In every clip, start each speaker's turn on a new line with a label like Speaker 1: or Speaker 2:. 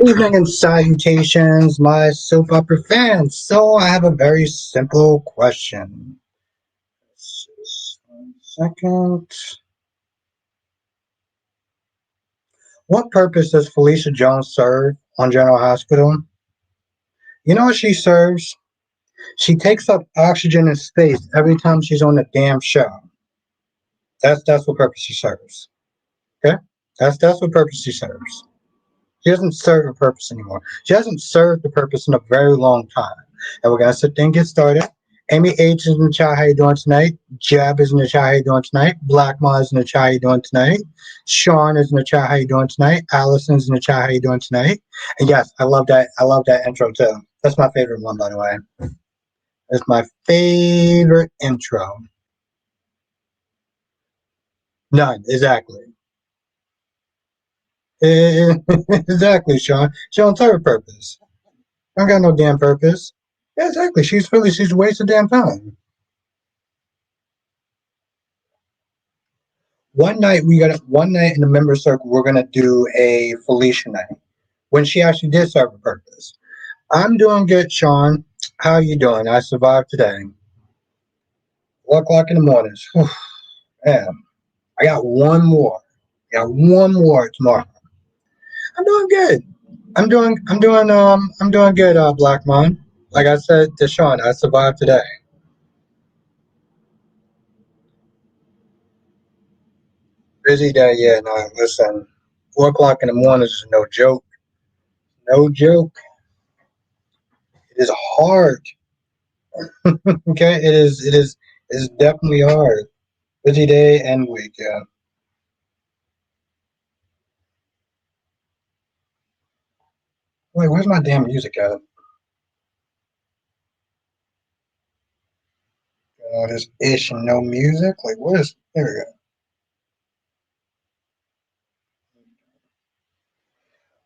Speaker 1: Evening and salutations, my soap opera fans. So I have a very simple question. Just 1 second. What purpose does Felicia Jones serve on General Hospital? You know what she serves? She takes up oxygen and space every time she's on the damn show. That's what purpose she serves. Okay? That's what purpose she serves. She doesn't serve a purpose anymore. She hasn't served the purpose in a very long time. And we're gonna sit there and get started. Amy H is in the chat. How you doing tonight? Jab is in the chat. How you doing tonight? Black Ma is in the chat. How you doing tonight? Sean is in the chat. How you doing tonight? Allison's in the chat. How you doing tonight? And yes, I love that. I love that intro too. That's my favorite one, by the way. It's my favorite intro. None, exactly. Exactly, Sean. She don't serve a purpose. I don't got no damn purpose. Yeah, exactly. She's a waste of damn time. One night in the member circle we're gonna do a Felicia night when she actually did serve a purpose. I'm doing good, Sean. How you doing? I survived today. 4 o'clock in the morning. Whew, man, I got one more. I got one more tomorrow. I'm doing good. I'm doing good, Black Mon. Like I said to Sean, I survived today. Busy day, yeah, no, listen. 4 o'clock in the morning is no joke. No joke. It is hard. Okay, it is definitely hard. Busy day and week, yeah. Wait, where's my damn music at? This ish and no music? Like what is there we go.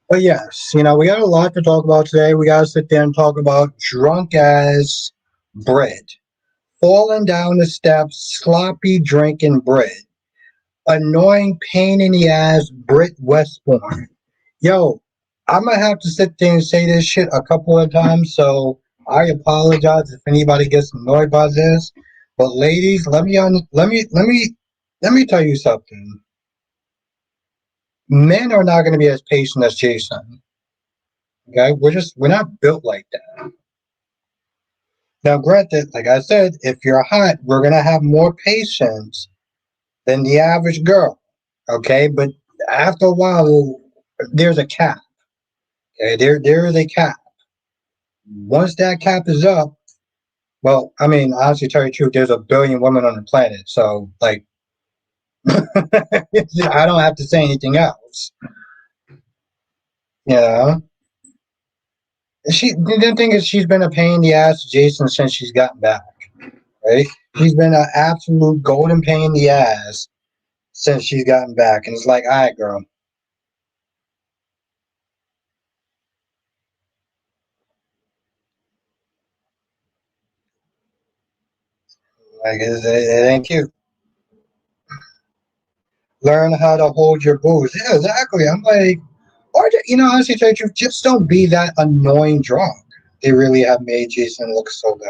Speaker 1: But yes, we got a lot to talk about today. We gotta sit there and talk about drunk as bread. Falling down the steps, sloppy drinking bread. Annoying pain in the ass Brit Westbourne. Yo, I'm gonna have to sit there and say this shit a couple of times, so I apologize if anybody gets annoyed by this. But ladies, let me tell you something. Men are not gonna be as patient as Jason. Okay, we're not built like that. Now, granted, like I said, if you're hot, we're gonna have more patience than the average girl. Okay, but after a while, there's a cap. Okay, there is a cap. Once that cap is up, well, I mean, honestly, tell you the truth, there's a billion women on the planet, so like, I don't have to say anything else. You know, the thing is, she's been a pain in the ass to Jason since she's gotten back. Right? She's been an absolute golden pain in the ass since she's gotten back, and it's like, all right, girl. Like, it ain't cute. Learn how to hold your booze. Yeah, exactly. I'm like, or honestly, tell you the truth, just don't be that annoying drunk. They really have made Jason look so bad.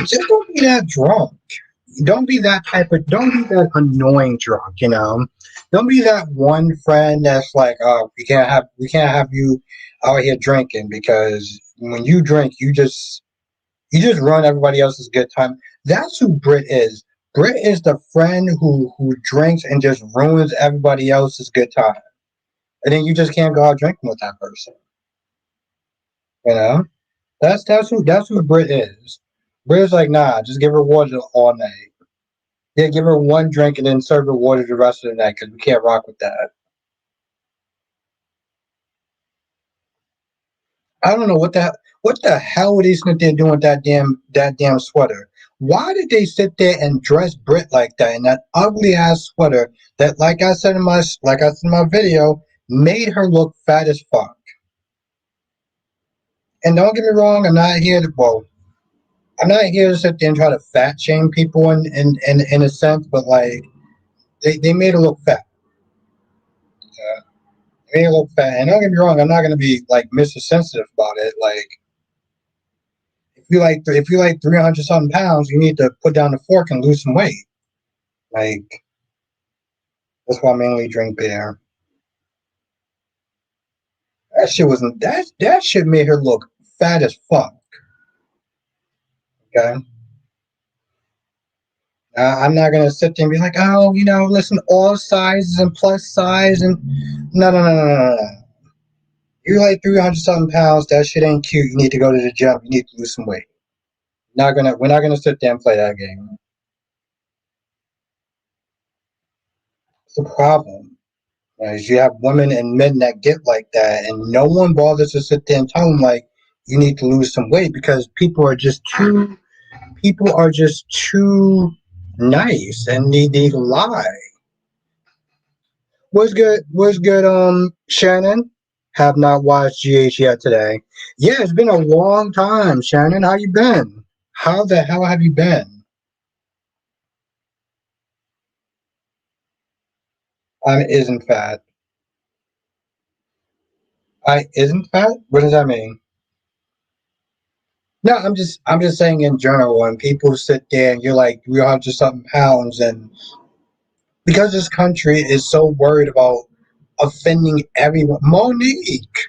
Speaker 1: Just don't be that drunk. Don't be that annoying drunk. Don't be that one friend that's like, oh, we can't have you out here drinking because when you drink, you just run everybody else's good time. That's who Brit is. Brit is the friend who drinks and just ruins everybody else's good time, and then you just can't go out drinking with that person. You know, that's who Brit is. Brit's like, nah, just give her water all night. Yeah, give her one drink and then serve her water the rest of the night because we can't rock with that. I don't know what the hell were they sitting there doing with that damn sweater. Why did they sit there and dress Brit like that in that ugly ass sweater that, like I said in my video, made her look fat as fuck? And don't get me wrong, I'm not here to sit there and try to fat shame people in a sense, but like they made her look fat. may look fat, and don't get me wrong, I'm not gonna be like Mr. Sensitive about it. Like if you like 300 something pounds, you need to put down the fork and lose some weight. Like that's why I mainly drink beer. That shit wasn't that shit made her look fat as fuck. Okay. I'm not gonna sit there and be like, oh, listen, all sizes and plus size and no. You like 300 something pounds. That shit ain't cute. You need to go to the gym. You need to lose some weight. We're not gonna sit there and play that game. It's a problem. As you have women and men that get like that, and no one bothers to sit there and tell them like you need to lose some weight because people are just too nice and they lie. What's good? What's good? Shannon, have not watched GH yet today. Yeah, it's been a long time, Shannon. How you been? How the hell have you been? I isn't fat. I isn't fat. What does that mean? No, I'm just saying in general. When people sit there and you're like 300 something pounds, and because this country is so worried about offending everyone. Monique,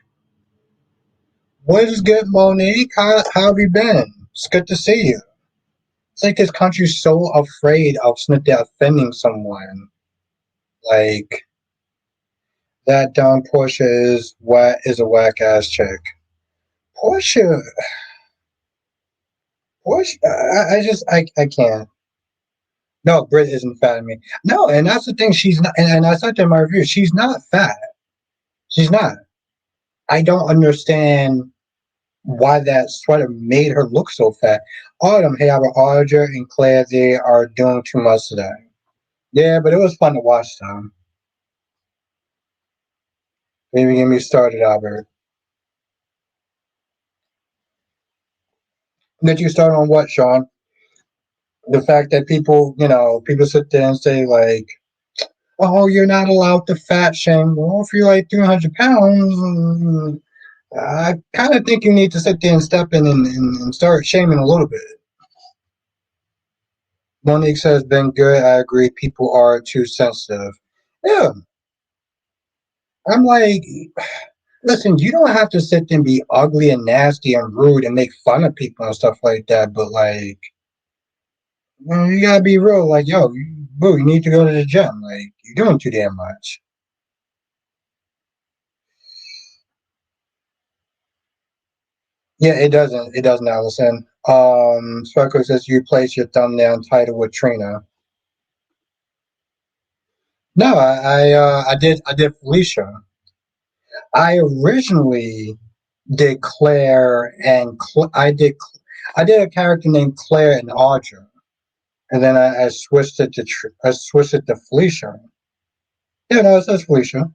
Speaker 1: what is good, Monique? How have you been? It's good to see you. It's like this country's so afraid of Smith offending someone. Like that dumb Portia is a whack ass chick. Portia, Portia, I can't. No, Brit isn't fat in me. No, and that's the thing. She's not, and I said that in my review. She's not fat. She's not. I don't understand why that sweater made her look so fat. Autumn, hey, our Audra and Claire, they are doing too much today. Yeah, but it was fun to watch them. Maybe get me started, Albert. Did you start on what, Sean? The fact that people sit there and say like, "Oh, you're not allowed to fat shame." Well, if you're like 300 pounds, I kind of think you need to sit there and step in and start shaming a little bit. Monique says, "Been good." I agree. People are too sensitive. Yeah, I'm like, listen, you don't have to sit there and be ugly and nasty and rude and make fun of people and stuff like that. But like, you gotta be real. Like, yo, boo, you need to go to the gym. Like, you're doing too damn much. Yeah, it doesn't. It doesn't, Allison. Sparkle says you place your thumbnail title with Trina. No, I did Felicia. I originally did Claire and I did a character named Claire and Audra, and then I switched it to I switched it to Felicia. Yeah, no, it says Felicia.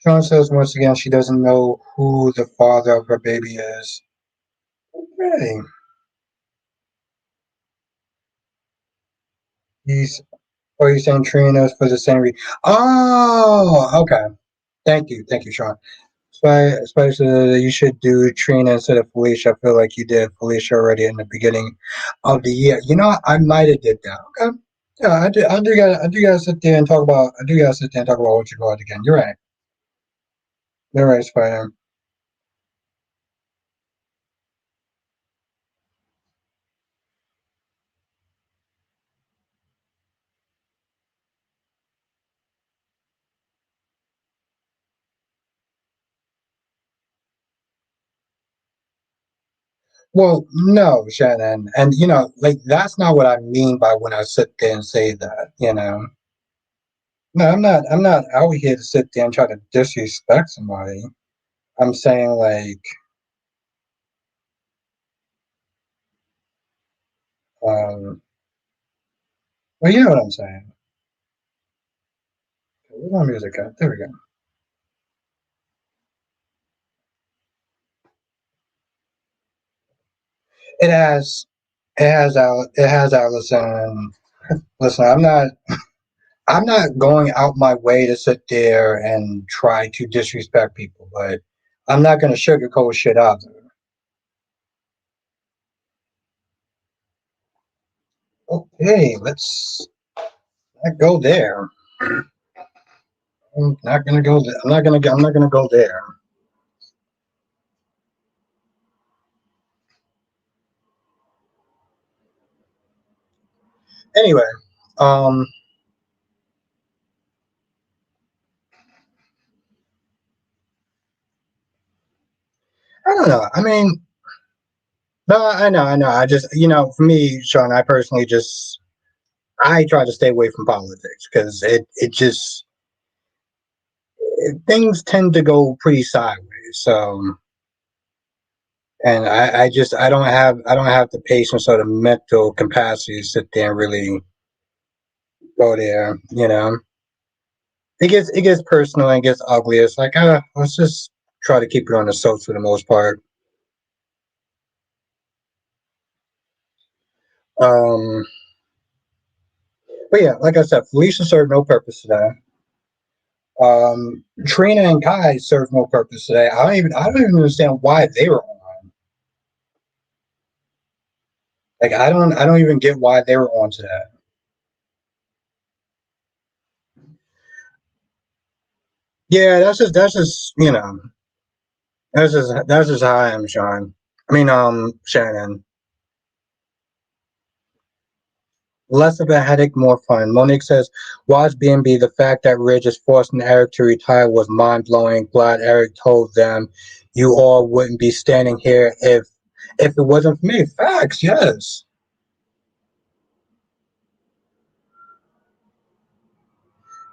Speaker 1: Sean says once again she doesn't know who the father of her baby is. Really? He's or he's saying Trina's for the same reason. Oh, okay. Thank you, Sean. Especially you should do Trina instead of Felicia. I feel like you did Felicia already in the beginning of the year. You know, what? I might have did that. Okay. Yeah, I do gotta sit there and talk about. I do gotta sit there and talk about what you got again. You're right. You're right, Spider. Well, no, Shannon, and like that's not what I mean by when I sit there and say that. No, I'm not. I'm not out here to sit there and try to disrespect somebody. I'm saying like, um, Well, you know what I'm saying. Where's my music at? There we go. It has, it has Allison. Listen, I'm not going out my way to sit there and try to disrespect people, but I'm not going to sugarcoat shit out there. Okay, let's not go there. I'm not gonna go. I'm not gonna. I'm not gonna go there. Anyway, um, I don't know. I mean, no, I know. I just, for me, Sean, I personally just, I try to stay away from politics because it just, things tend to go pretty sideways. So, and I don't have the patience or the mental capacity to sit there and really go there. It gets personal and it gets ugly. It's like, let's just try to keep it on the soap for the most part. Um, but yeah, like I said, Felicia served no purpose today. Trina and Kai served no purpose today. I don't even understand why they were on. Like I don't even get why they were on today. Yeah, that's just that's just how I am, Sean. I mean, Shannon. Less of a headache, more fun. Monique says, watch B&B. The fact that Ridge is forcing Eric to retire was mind blowing. Glad Eric told them you all wouldn't be standing here if it wasn't for me. Facts, yes.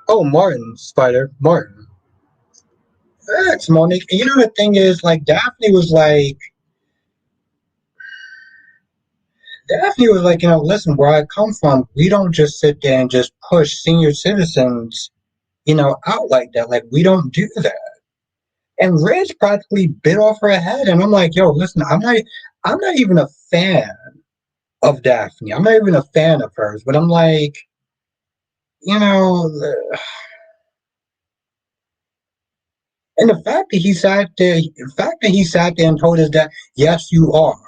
Speaker 1: Oh, Martin, Spider, Martin. Facts, Monique. And you know the thing is, like Daphne was like, listen, where I come from, we don't just sit there and just push senior citizens, out like that. Like we don't do that. And Reg practically bit off her head, and I'm like, yo, listen, I'm not even a fan of Daphne. I'm not even a fan of hers, but I'm like, you know, and the fact that he sat there and told us that, yes, you are.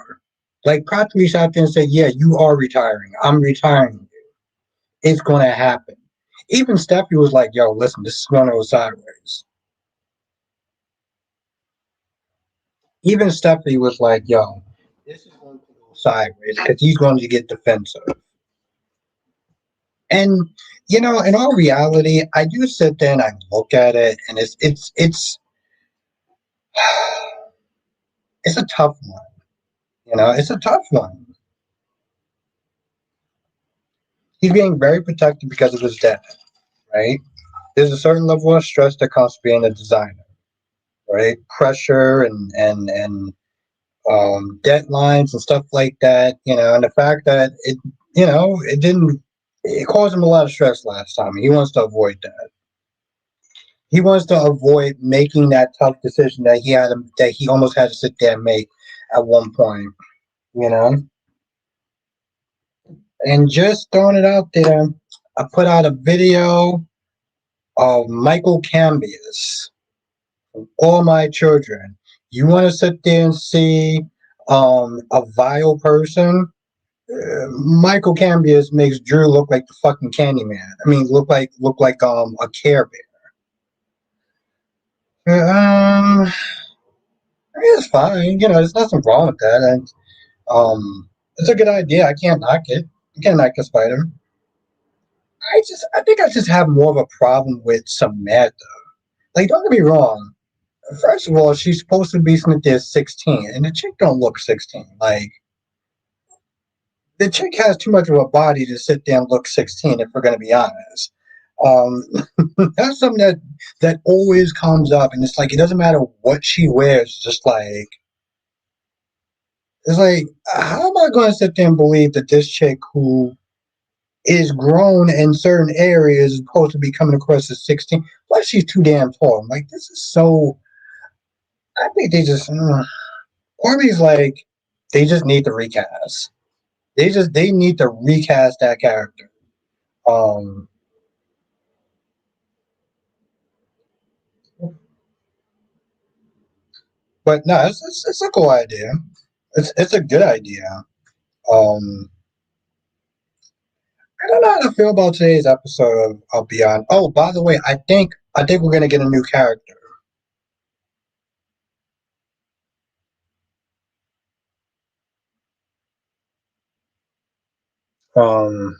Speaker 1: Like practically sat there and said, yeah, you are retiring. I'm retiring. It's going to happen. Even Stephanie was like, yo, listen, this is going to go sideways. Even Stephanie was like, yo, this is going to go sideways because he's going to get defensive. And in all reality, I do sit there and I look at it, and it's a tough one. It's a tough one. He's being very protected because of his dad, right? There's a certain level of stress that comes from being a designer, right? Pressure and deadlines and stuff like that. And the fact that it didn't, it caused him a lot of stress last time. He wants to avoid that. He wants to avoid making that tough decision that he almost had to sit there and make at one point, you know. And just throwing it out there, I put out a video of Michael Cambias, All My Children. You want to sit there and see a vile person? Michael Cambias makes Drew look like the fucking Candyman. I mean, look like a Care Bear. I mean, it's fine. There's nothing wrong with that. And it's a good idea. I can't knock it. I can't knock the spider. I think I just have more of a problem with Samantha. Like, don't get me wrong. First of all, she's supposed to be something there 16, and the chick don't look 16. Like, the chick has too much of a body to sit there and look 16. If we're gonna be honest, um, that's something that always comes up, and it's like it doesn't matter what she wears. Just like it's like, how am I going to sit there and believe that this chick who is grown in certain areas as opposed to be coming across as 16. Plus, she's too damn tall. I'm like, this is so. I think they just. Corby's like, they just need to recast. They need to recast that character. Um, but no, it's a cool idea. It's a good idea. Um, I don't know how to feel about today's episode of Beyond. Oh, by the way, I think we're gonna get a new character. Um,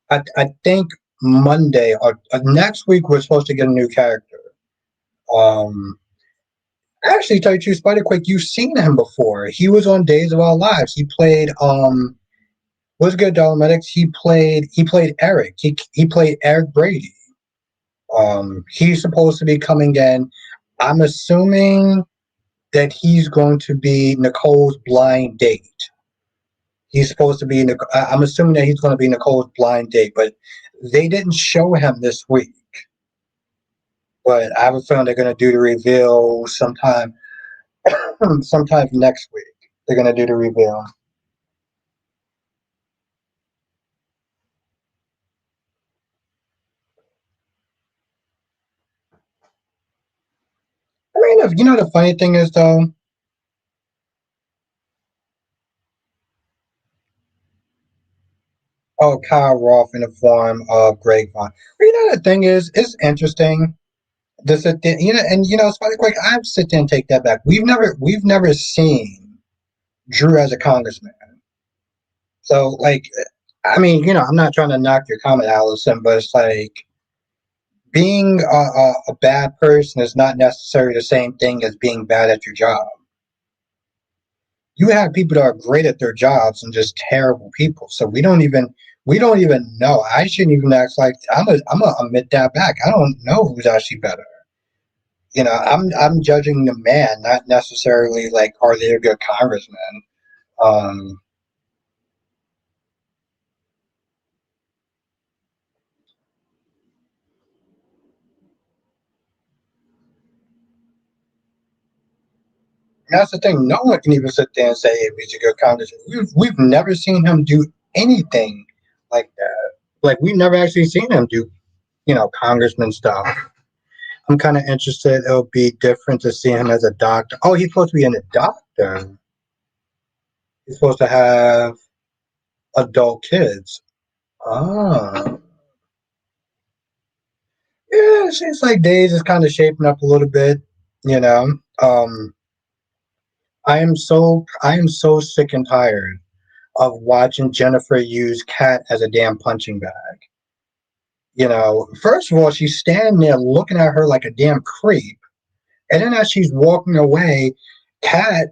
Speaker 1: I think Monday or next week we're supposed to get a new character. Um, actually, tell you the truth, Spider Quick, you've seen him before. He was on Days of Our Lives. He played what's good, Dolomedics? He played Eric. He played Eric Brady. He's supposed to be coming in. I'm assuming that he's going to be Nicole's blind date. He's supposed to be. I'm assuming that he's going to be Nicole's blind date, but they didn't show him this week. But I have a feeling they're going to do the reveal sometime next week. They're going to do the reveal. I mean, if you know the funny thing is though, oh, Kyle Roth in the form of Greg Vaughn. But you know the thing is, it's interesting. This, and it's funny. Quick, I have to sit there and take that back. We've never seen Drew as a congressman. So, like, I mean, I'm not trying to knock your comment, Allison, but it's like being a bad person is not necessarily the same thing as being bad at your job. You have people that are great at their jobs and just terrible people. So we don't even know. I shouldn't even act like I'm gonna admit that back. I don't know who's actually better. I'm judging the man, not necessarily like are they a good congressman. Um, that's the thing. No one can even sit there and say if he's a good congressman. We've never seen him do anything like that. Like we've never actually seen him do congressman stuff. I'm kind of interested. It'll be different to see him as a doctor. Oh, he's supposed to be a doctor. He's supposed to have adult kids. Ah, yeah. It seems like Days is kind of shaping up a little bit. You know, um, I am so sick and tired of watching Jennifer use Kat as a damn punching bag. First of all, she's standing there looking at her like a damn creep, and then as she's walking away, Kat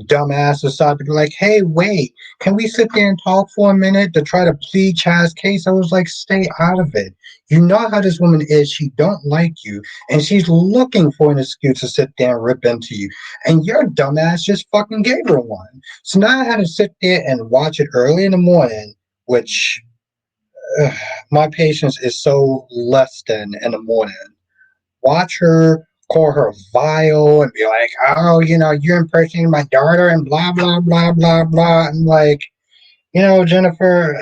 Speaker 1: dumbass decided to be like, hey, wait, can we sit there and talk for a minute to try to plead Chad's case? I was like, stay out of it. You know how this woman is. She don't like you, and she's looking for an excuse to sit there and rip into you. And your dumbass just fucking gave her one. So now I had to sit there and watch it early in the morning, which uh, my patience is so less than in the morning. Watch her call her vile and be like, oh, you're impersonating my daughter and blah, blah, blah, blah, blah. And like, Jennifer,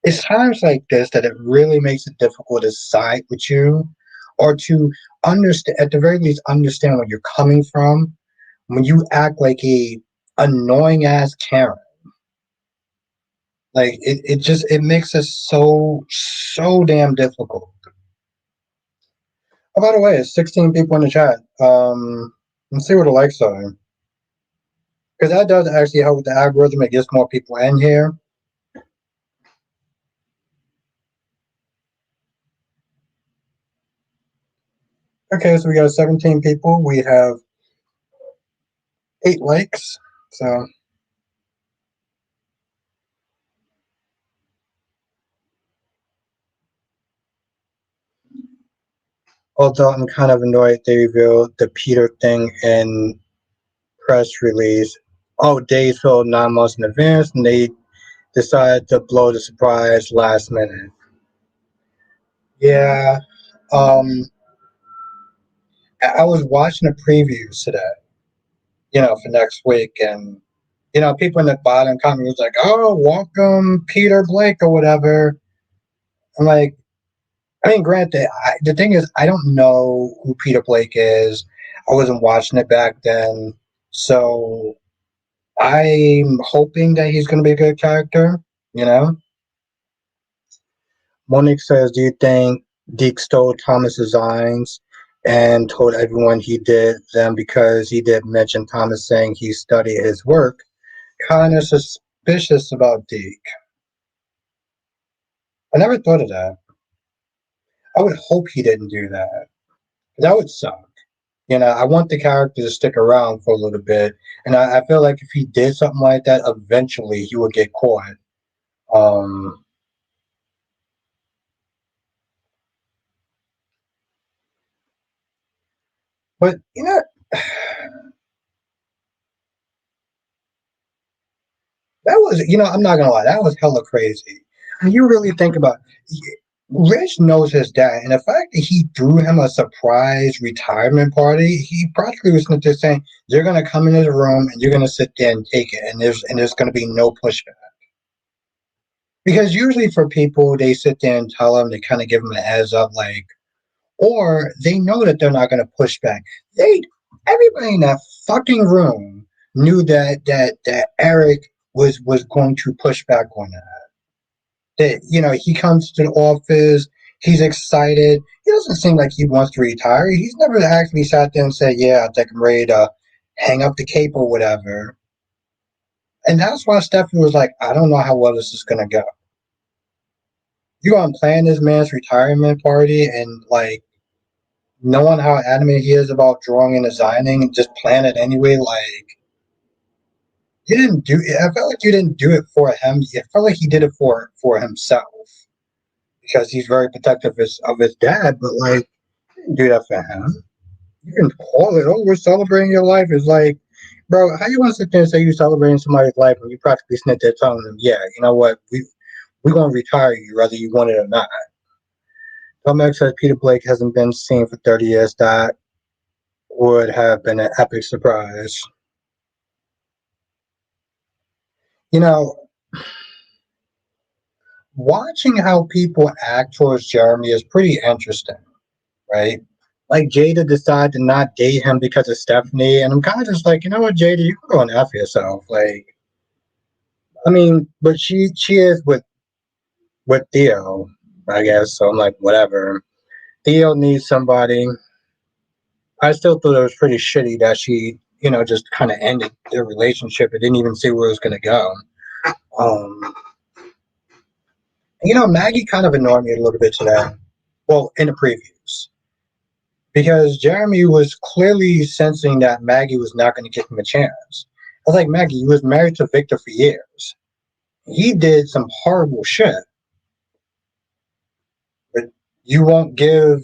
Speaker 1: it's times like this that it really makes it difficult to side with you or to understand, at the very least, understand where you're coming from when you act like a annoying ass Karen. Like it makes it so damn difficult. Oh, by the way, it's 16 people in the chat. Let's see what the likes are. Because that does actually help with the algorithm. It gets more people in here. Okay, so we got 17 people. We have 8 likes. So, although I'm kind of annoyed they revealed the Peter thing in press release. Oh, days filled 9 months in advance, and they decided to blow the surprise last minute. Yeah. Um, I was watching the previews today, for next week, and people in the bottom comment was like, "Oh, welcome Peter Blake or whatever." I'm like, I mean, granted, the thing is, I don't know who Peter Blake is. I wasn't watching it back then, so I'm hoping that he's going to be a good character. You know, Monique says, "Do you think Deke stole Thomas' designs and told everyone he did them because he did mention Thomas saying he studied his work? Kind of suspicious about Deke. I never thought of that. I would hope he didn't do that. That would suck. I want the character to stick around for a little bit, and I feel like if he did something like that, eventually he would get caught. Um, but that was, I'm not gonna lie, that was hella crazy. When you really think about, Rich knows his dad, and the fact that he threw him a surprise retirement party, he practically was just saying, "You're gonna come in his room and you're gonna sit there and take it, and there's gonna be no pushback." Because usually for people, they sit there and tell them, they kind of give them a heads up, like, or they know that they're not gonna push back. They Everybody in that fucking room knew that Eric was going to push back on that. That he comes to the office, he's excited. He doesn't seem like he wants to retire. He's never actually sat there and said, "Yeah, I think I'm ready to hang up the cape or whatever." And that's why Stephanie was like, "I don't know how well this is gonna go. You gonna plan this man's retirement party and like knowing how adamant he is about drawing and designing and just plan it anyway, like." You didn't do it. I felt like you didn't do it for him. I felt like he did it for himself because he's very protective of his dad. But like, you didn't do that for him. You can call it, "Oh, we're celebrating your life." It's like, bro, how you want to sit there and say you're celebrating somebody's life when you practically snit there telling them, "Yeah, you know what, we're gonna retire you whether you want it or not." Tomek says Peter Blake hasn't been seen for 30 years. That would have been an epic surprise. You know, watching how people act towards Jeremy is pretty interesting, right? Like Jada decided to not date him because of Stephanie, and I'm kind of just like, you know what, Jada, you can go and F yourself. Like, I mean, but she is with Theo, I guess. So I'm like, whatever. Theo needs somebody. I still thought it was pretty shitty that she, just kind of ended their relationship and didn't even see where it was gonna go. Um, Maggie kind of annoyed me a little bit today. Well, in the previews, because Jeremy was clearly sensing that Maggie was not going to give him a chance. I was like, Maggie, you was married to Victor for years. He did some horrible shit, but you won't give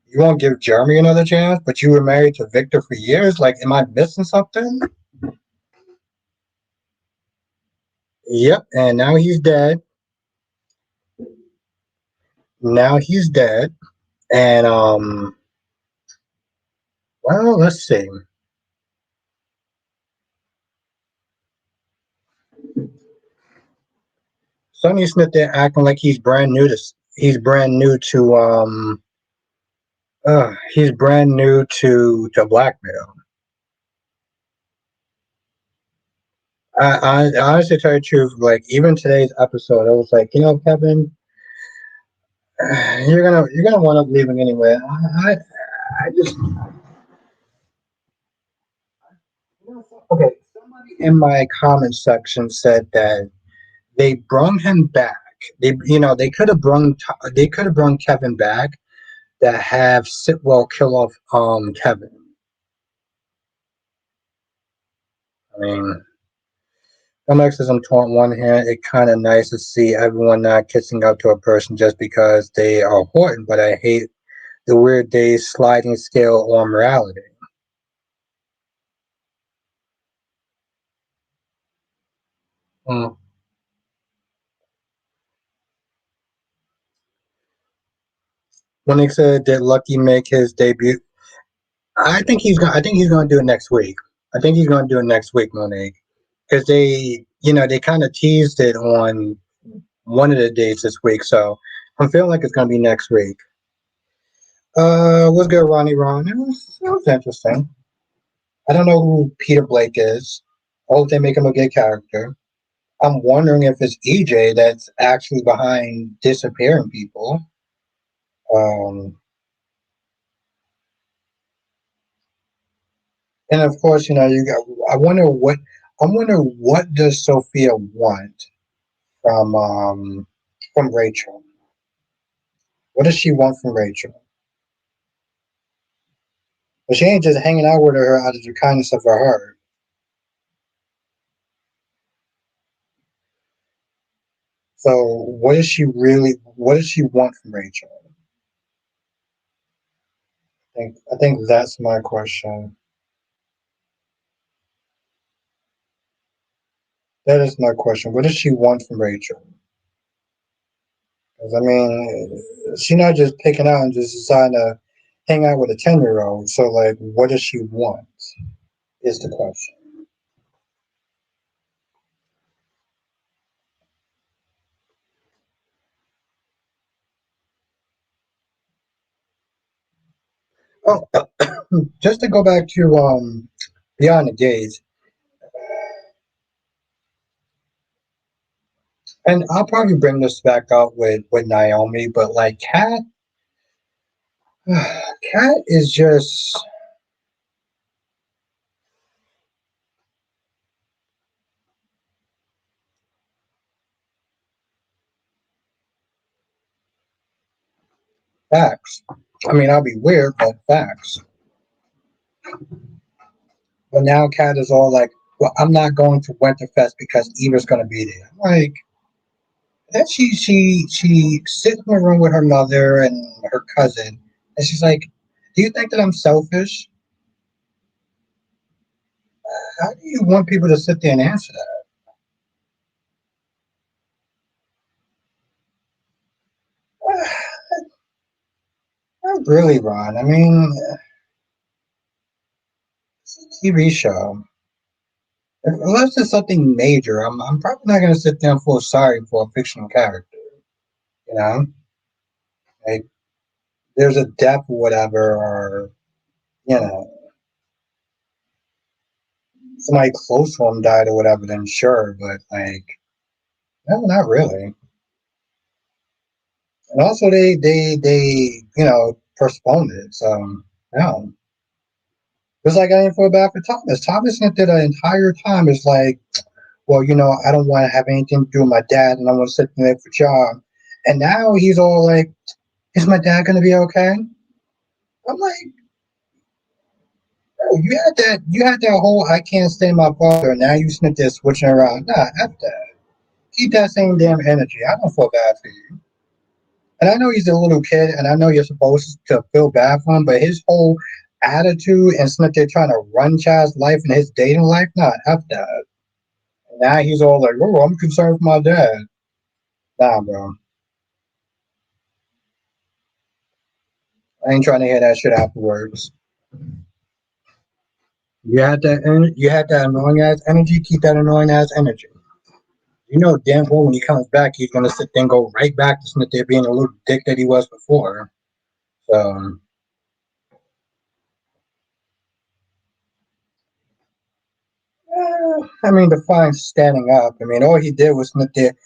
Speaker 1: you won't give Jeremy another chance. But you were married to Victor for years. Like, am I missing something? Yep. And now he's dead. Now he's dead. And well, let's see. Sonny Smith there acting like he's brand new to blackmail. I honestly tell you the truth, like even today's episode, I was like, Kevin, you're gonna wind up leaving anyway. I just okay. Somebody in my comment section said that they brung him back. They could have brung Kevin back that have Sitwell kill off Kevin. I mean, Alex says I'm torn on one hand. It's kind of nice to see everyone not kissing up to a person just because they are important, but I hate the weird days sliding scale on morality. Mm. when they said that Lucky make his debut, I think he's gonna do it next week. I think he's gonna do it next week, Monique, because they kind of teased it on one of the days this week. So I'm feeling like it's gonna be next week. What's good, Ronnie? Ron? It was interesting. I don't know who Peter Blake is. I hope they make him a good character. I'm wondering if it's EJ that's actually behind disappearing people. Um, and of course, you got. I wonder what does Sophia want from Rachel? What does she want from Rachel? But she ain't just hanging out with her out of the kindness of her heart. So what does she really? What does she want from Rachel? I think that's my question. That is my question. What does she want from Rachel? 'Cause, I mean, she's not just picking out and just deciding to hang out with a 10-year-old. So like, what does she want? Is the question. Oh, just to go back to Beyond the Gates, and I'll probably bring this back up with Naomi, but like Kat is just facts. I mean, I'll be weird, but facts. But now Kat is all like, "Well, I'm not going to Winterfest because Eva's going to be there." Like, then she sits in the room with her mother and her cousin, and she's like, "Do you think that I'm selfish? How do you want people to sit there and answer that?" Not really, Ron. I mean, it's a TV show. Unless it's something major, I'm probably not going to sit there and feel sorry for a fictional character. You know, like there's a death or whatever, or you know, somebody close to him died or whatever. Then sure, but like, no, not really. And also, they postponed it. So no, it's like I didn't feel bad for Thomas. Thomas went there the entire time. It's like, well, I don't want to have anything to do with my dad, and I want to sit there for job. And now he's all like, "Is my dad gonna be okay?" I'm like, "Bro, you had that whole I can't stand my father, and now you sit there switching around. Nah, F that. Keep that same damn energy. I don't feel bad for you." And I know he's a little kid, and I know you're supposed to feel bad for him, but his whole attitude and stuff they're trying to run Chad's life and his dating life, nah, F that. And now he's all like, "Oh, I'm concerned for my dad." Nah, bro. I ain't trying to hear that shit afterwards. You had that annoying ass energy, keep that annoying ass energy. You know damn well when he comes back, he's gonna sit there and go right back to Smith there being a little dick that he was before. So, I mean, the fine standing up. I mean, all he did was Smith there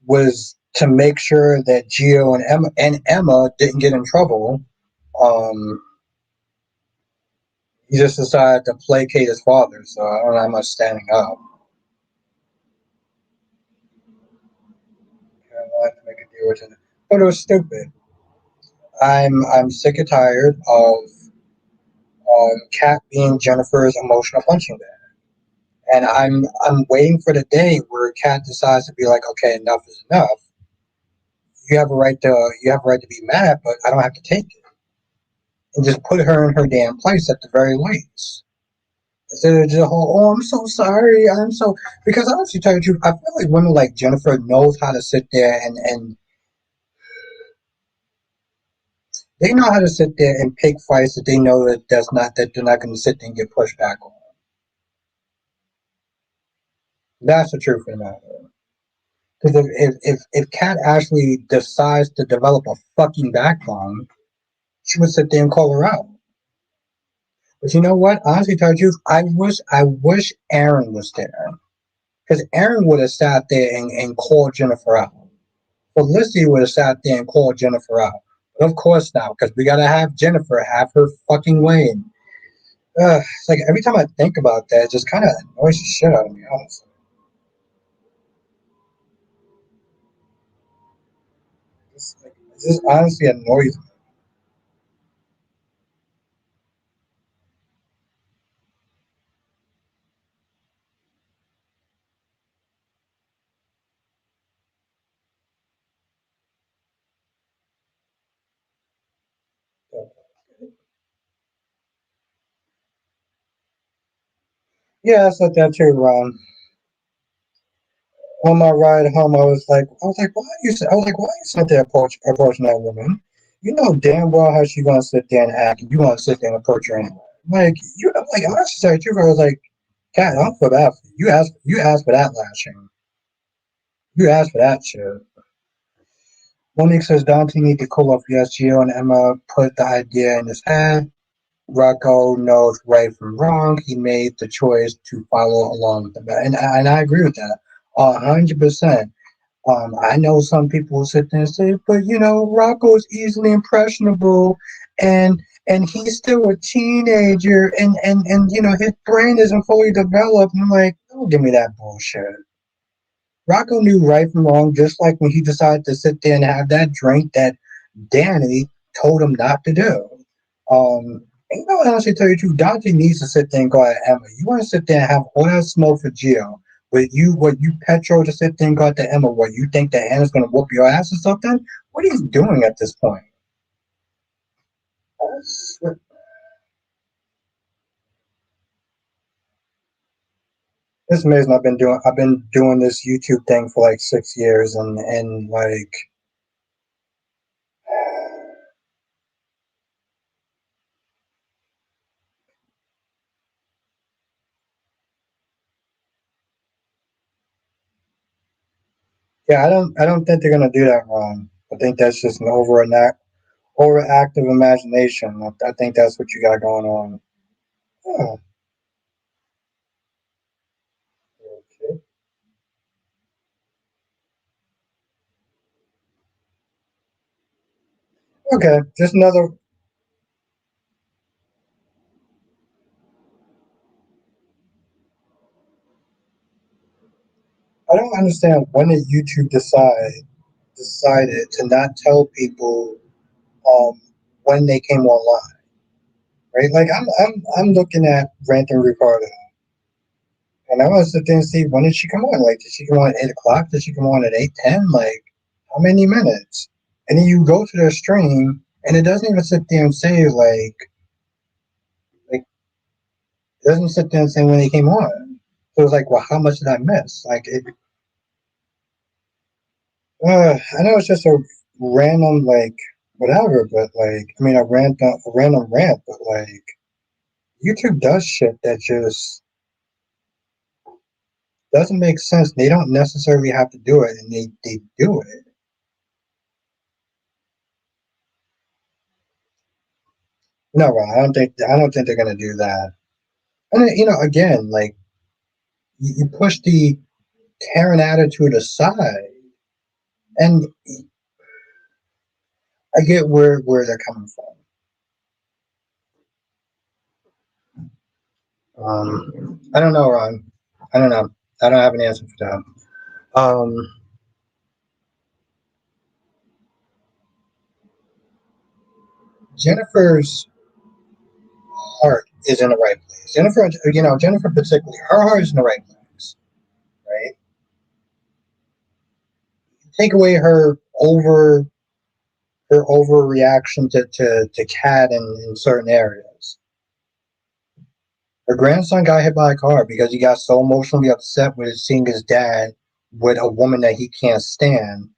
Speaker 1: was to make sure that Gio and Emma didn't get in trouble. Um, he just decided to placate his father. So I don't know how much standing up. I wanted to make a deal with it, but it was stupid. I'm sick and tired of Kat being Jennifer's emotional punching bag. And I'm waiting for the day where Kat decides to be like, okay, enough is enough. You have a right to be mad, but I don't have to take it. And just put her in her damn place at the very least. Instead of just whole, oh, I'm so sorry, I'm so because honestly, tell you the truth, I feel like women like Jennifer knows how to sit there and They know how to sit there and pick fights that they know that they're not going to sit there and get pushed back on. That's the truth of the matter. Because if Kat actually decides to develop a fucking backbone, she would sit there and call her out. But you know what? Honestly, to tell you, I wish Aaron was there because Aaron would have sat there and called Jennifer out. Felicity would have sat there and called Jennifer out. But of course not, because we gotta have Jennifer have her fucking way. And it's like every time I think about that, it just kind of annoys the shit out of me. Honestly, it just honestly annoys me. Yeah, I said that too, Ron. On my ride home, I was like, why you sit there approaching that woman? You know damn well how she gonna sit there and act. And you gonna sit there and approach her anyway. Like you, like I was like, you I was like, God, I don't feel bad for you. You asked for that lashing. You asked for that shit. Monique says Dante need to cool off. Yes, Gio and Emma put the idea in his head. Rocco knows right from wrong. He made the choice to follow along with the and I agree with that 100%. I know some people will sit there and say, but you know, Rocco is easily impressionable, and he's still a teenager, and you know his brain isn't fully developed. And I'm like, don't give me that bullshit. Rocco knew right from wrong, just like when he decided to sit there and have that drink that Danny told him not to do. And you know, honestly, tell you the truth, Dante needs to sit there and go at Emma. You want to sit there and have all that smoke for Gio, but you Petro to sit there and go at the Emma, what you think that Anna's going to whoop your ass or something? What are you doing at this point? It's amazing. I've been doing this YouTube thing for like 6 years, and like yeah, I don't think they're gonna do that wrong. I think that's just an overactive imagination. I think that's what you got going on. Oh, okay. Okay, just another. I don't understand when did YouTube decided to not tell people um, when they came online, right? Like I'm looking at Ranting Ricardo, and I want to sit there and see when did she come on. Like, did she come on at 8 o'clock? Did she come on at 8:10? Like, how many minutes? And then you go to their stream, and it doesn't even sit there and say like it doesn't sit there and say when they came on. So it's like, well, how much did I miss? Like, I know it's just a random like whatever, but like I mean a random rant, but like YouTube does shit that just doesn't make sense. They don't necessarily have to do it, and they do it. No, Ron, I don't think they're gonna do that. And you know, again, like you push the Karen attitude aside, and I get where they're coming from. I don't know, Ron. I don't know. I don't have an answer for that. Jennifer's heart is in the right place. Jennifer particularly, her heart is in the right place, right? Take away her overreaction to Cat in certain areas. Her grandson got hit by a car because he got so emotionally upset with seeing his dad with a woman that he can't stand,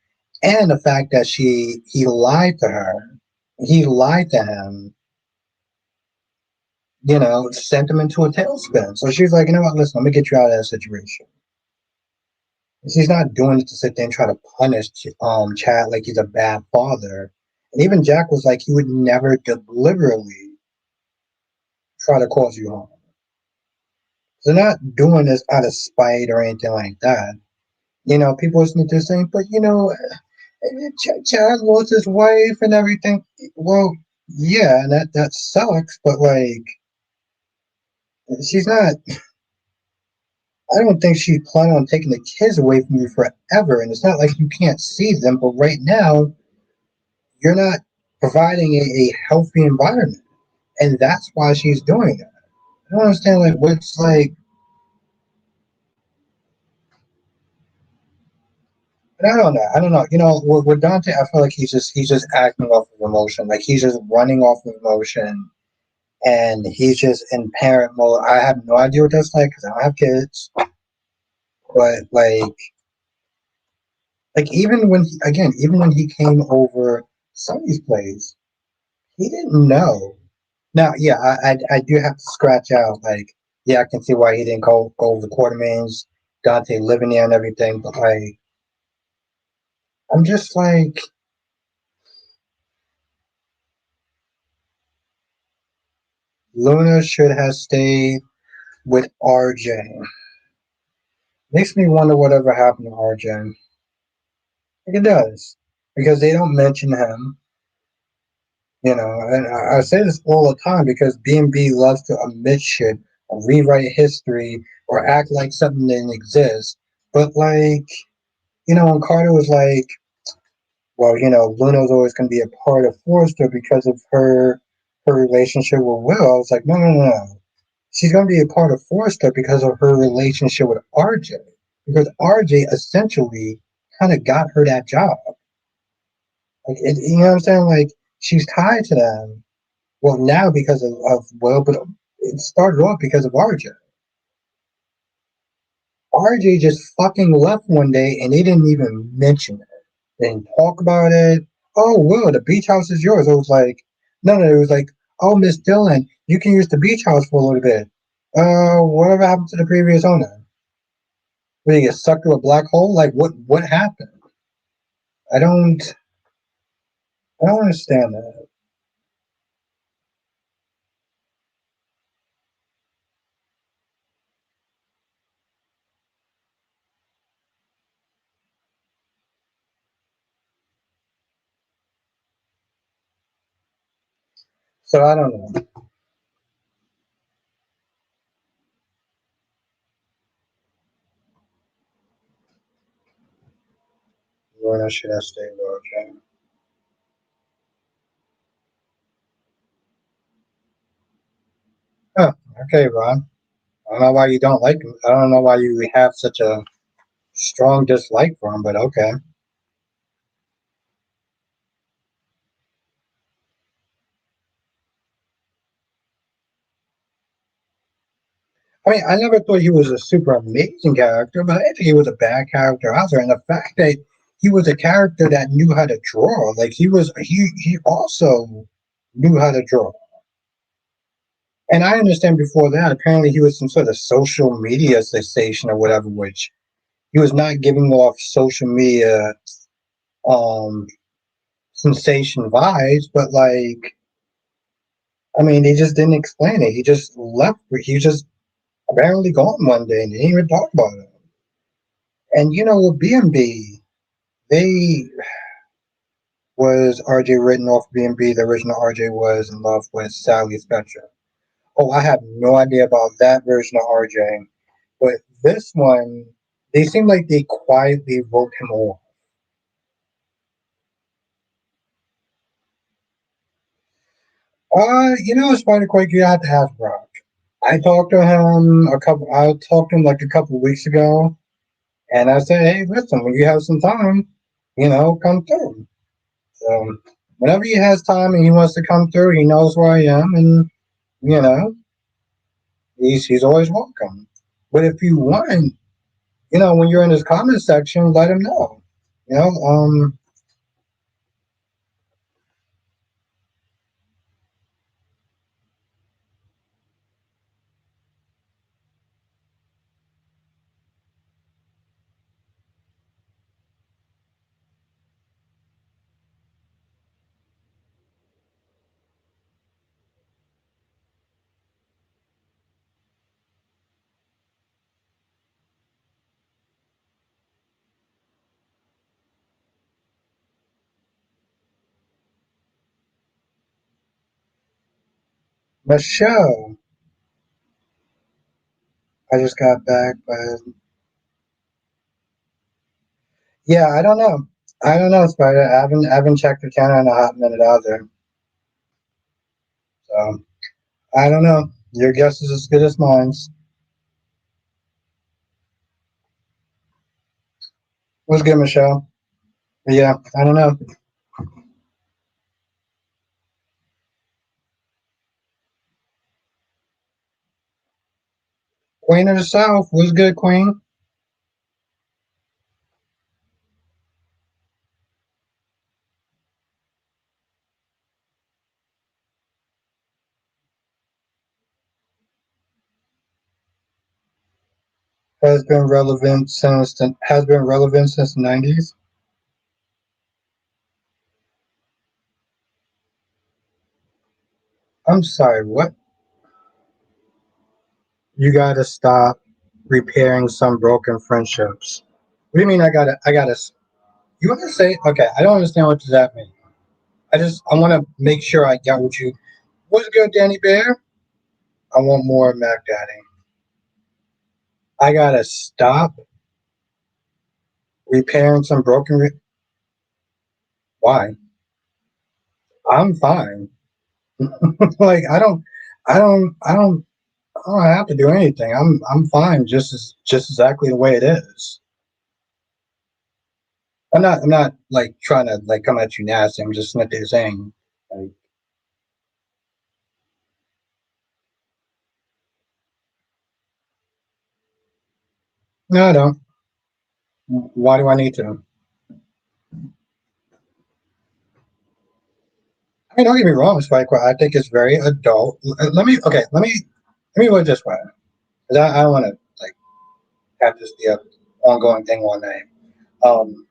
Speaker 1: and the fact that he lied to her. He lied to him, sent him into a tailspin. So she's like, you know what, listen, let me get you out of that situation. She's not doing it to sit there and try to punish Chad like he's a bad father. And even Jack was like, he would never deliberately try to cause you harm. So they're not doing this out of spite or anything like that. People just need to say, but Chad lost his wife and everything. Well, yeah, that sucks, but like, she's not. I don't think she's planning on taking the kids away from you forever. And it's not like you can't see them, but right now you're not providing a healthy environment, and that's why she's doing it. I don't understand, like, what's like. But I don't know. I don't know. With Dante, I feel like he's just acting off of emotion. Like he's just running off of emotion, and he's just in parent mode. I have no idea what that's like because I don't have kids. But like even when he came over Sonny's place, he didn't know. Now, yeah, I do have to scratch out. Like, yeah, I can see why he didn't go over the Quartermains, Dante living there and everything. But like, I'm just like, Luna should have stayed with RJ. Makes me wonder whatever happened to RJ. Like it does. Because they don't mention him, and I say this all the time because B&B loves to omit shit or rewrite history or act like something didn't exist. But like, when Carter was like, well, Luna's always going to be a part of Forrester because of her relationship with Will. I was like, no, no, no, no. She's going to be a part of Forrester because of her relationship with RJ. Because RJ essentially kind of got her that job. Like, you know what I'm saying? Like, she's tied to them. Well, now because of Will, but it started off because of RJ. RJ just fucking left one day and they didn't even mention it. They didn't talk about it. Oh, Will, the beach house is yours. I was like, no, no, it was like, oh, Miss Dillon, you can use the beach house for a little bit. Whatever happened to the previous owner? Did he get sucked to a black hole? Like, what happened? I don't, I don't understand that. So I don't know. When should I stay with RJ? Oh, okay, Ron. I don't know why you don't like him. I don't know why you have such a strong dislike for him, but okay. I mean, I never thought he was a super amazing character, but I think he was a bad character out there. And the fact that he was a character that knew how to draw, like he also knew how to draw. And I understand before that, apparently he was some sort of social media sensation or whatever, which he was not giving off social media um sensation vibes, but like I mean, they just didn't explain it. He just left. He just apparently gone one day and they didn't even talk about it. And with B&B, they was RJ written off B&B. The original RJ was in love with Sally Spectra. Oh, I have no idea about that version of RJ. But this one, they seem like they quietly wrote him off. Spider Quake, you have to ask Brock. I talked to him a couple. I talked to him like a couple of weeks ago, and I said, "Hey, listen, when you have some time, come through." So whenever he has time and he wants to come through, he knows where I am, and you know, he's always welcome. But if you want, when you're in his comment section, let him know. You know, um, Michelle, I just got back, but yeah, I don't know. I don't know, Spider. I haven't checked the channel in a hot minute either. So I don't know. Your guess is as good as mine. What's good, Michelle? Yeah, I don't know. Queen of the South. What's good, Queen? Has been relevant since the 90s. I'm sorry. What? You gotta stop repairing some broken friendships. What do you mean? I gotta. You want to say? Okay, I don't understand what does that mean. I want to make sure I got what you. What's good, Danny Bear? I want more Mac Daddy. I gotta stop repairing some broken. Why? I'm fine. Like I don't have to do anything. I'm fine. Just exactly the way it is. I'm not like trying to like come at you nasty. I'm just not there saying like no, I don't. Why do I need to? I mean, don't get me wrong, Spike. I think it's very adult. Let me put it this way. 'Cause I don't want to like have this be a ongoing thing one day. Um,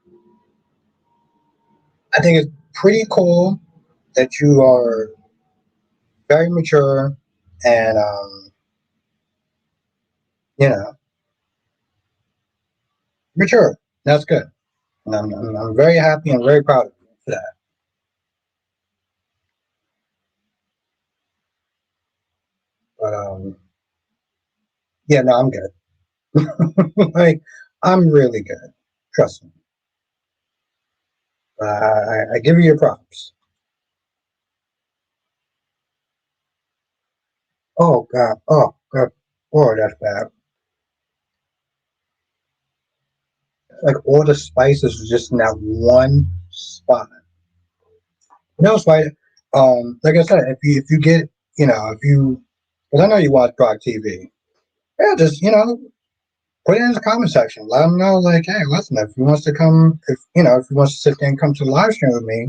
Speaker 1: I think it's pretty cool that you are very mature and you know mature. That's good, and I'm very happy and very proud of you for that. But yeah, no, I'm good. Like I'm really good. Trust me. I give you your props. Oh God. Oh God. Oh, that's bad. Like all the spices are just in that one spot. No, it's like like I said, if you get if you because I know you watch Brock TV, yeah, just put it in the comment section. Let them know like, hey, listen, if he wants to come, if he wants to sit there and come to the live stream with me,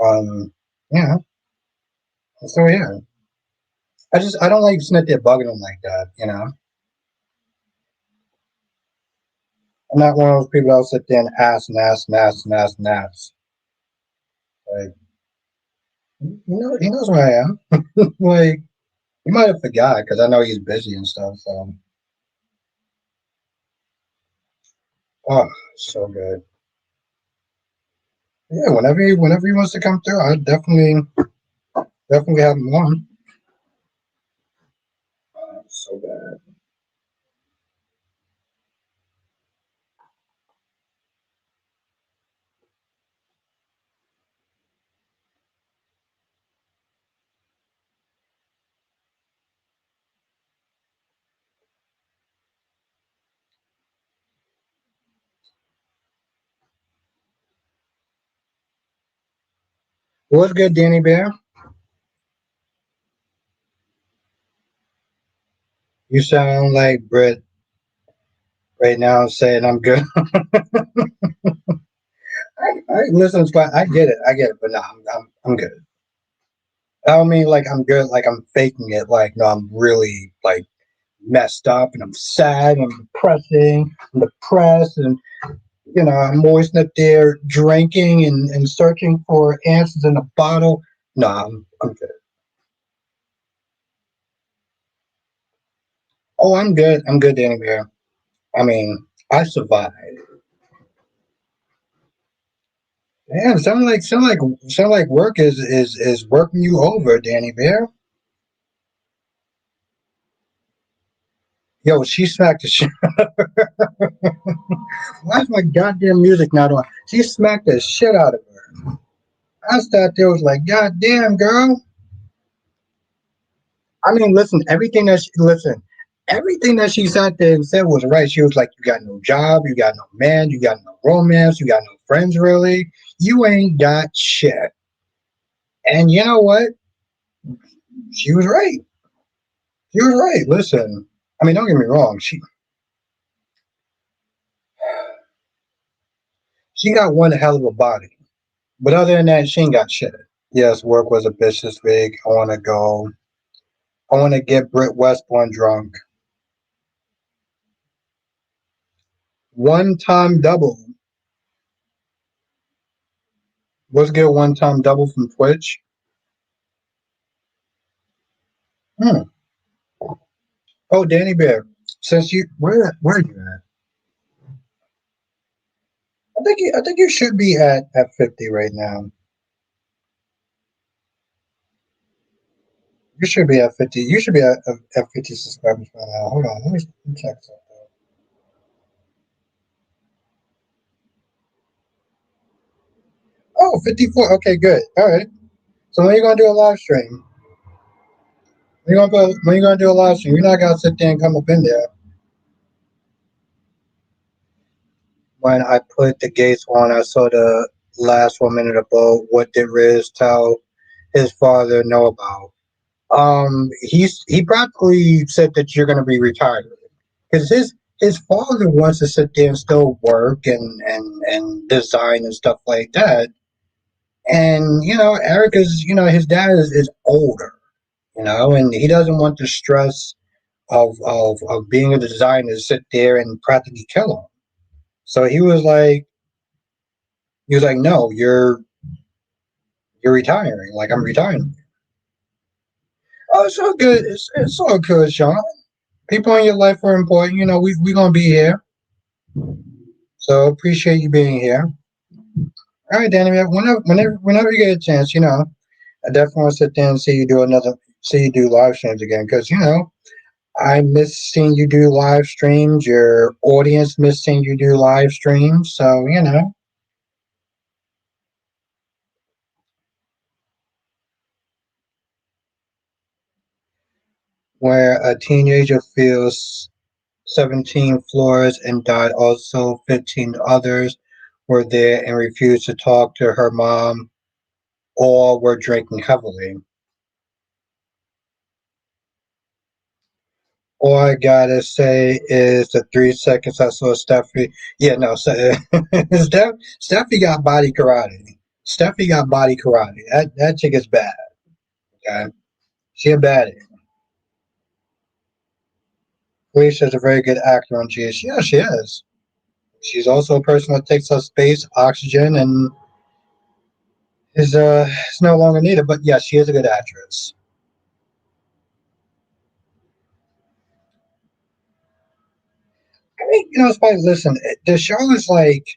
Speaker 1: um, you know, so yeah. I don't like sitting there bugging them like that. I'm not one of those people that'll sit there and ask and ask and ask and ask and ask. Like, he knows who I am. Like, he might have forgot because I know he's busy and stuff. So, oh, so good. Yeah, whenever he wants to come through, I definitely have him on. So bad. What's good, Danny Bear? You sound like Britt right now saying I'm good. Listen, Spot, I get it, but no, I'm good. I don't mean like I'm good, like I'm faking it. Like no, I'm really like messed up and I'm sad and I'm depressed and I'm always up there drinking and searching for answers in a bottle. No, I'm good. Oh, I'm good. I'm good, Danny Bear. I mean, I survived. Yeah, sound like work is working you over, Danny Bear. Yo, she smacked the shit. Why is my goddamn music not on? She smacked the shit out of her. I sat there was like, God damn, girl. I mean, everything that she sat there and said was right. She was like, you got no job, you got no man, you got no romance, you got no friends really. You ain't got shit. And you know what? She was right. She was right. Listen, I mean, don't get me wrong. She got one hell of a body, but other than that, she ain't got shit. Yes, work was a bitch this week. I want to go. I want to get Britt Westbourne drunk. One time double. Let's get a one time double from Twitch. Hmm. Oh, Danny Bear. Since you where are you at? I think you should be at 50 right now. You should be at 50. You should be at 50 subscribers by now. Hold on, let me check something. Oh, 54. Okay, good. All right. So when you gonna do a live stream? When you gonna do a live stream? You're not gonna sit there and come up in there. When I put the gates on, I saw the last woman in the boat. What did Riz tell his father know about? He practically said that you're gonna be retired because his father wants to sit there and still work and design and stuff like that. And Eric is his dad is older, and he doesn't want the stress of being a designer to sit there and practically kill him. So he was like, no, you're retiring. Like I'm retiring. Oh, it's all good. It's all good, Sean. People in your life are important. We gonna be here. So appreciate you being here. All right, Danny. Whenever you get a chance, I definitely want to sit there and see you do live streams again because I miss seeing you do live streams. Your audience miss seeing you do live streams. So where a teenager feels 17 floors and died. Also, 15 others were there and refused to talk to her mom. All were drinking heavily. All I gotta say is the 3 seconds I saw Steffi. Yeah, no, Steffi got body karate. Steffi got body karate. That chick is bad. Okay, she a baddie. Felicia is a very good actor on GS. Yeah, she is. She's also a person that takes up space, oxygen, and is no longer needed. But yeah, she is a good actress. I mean, it's funny. Listen, the show is like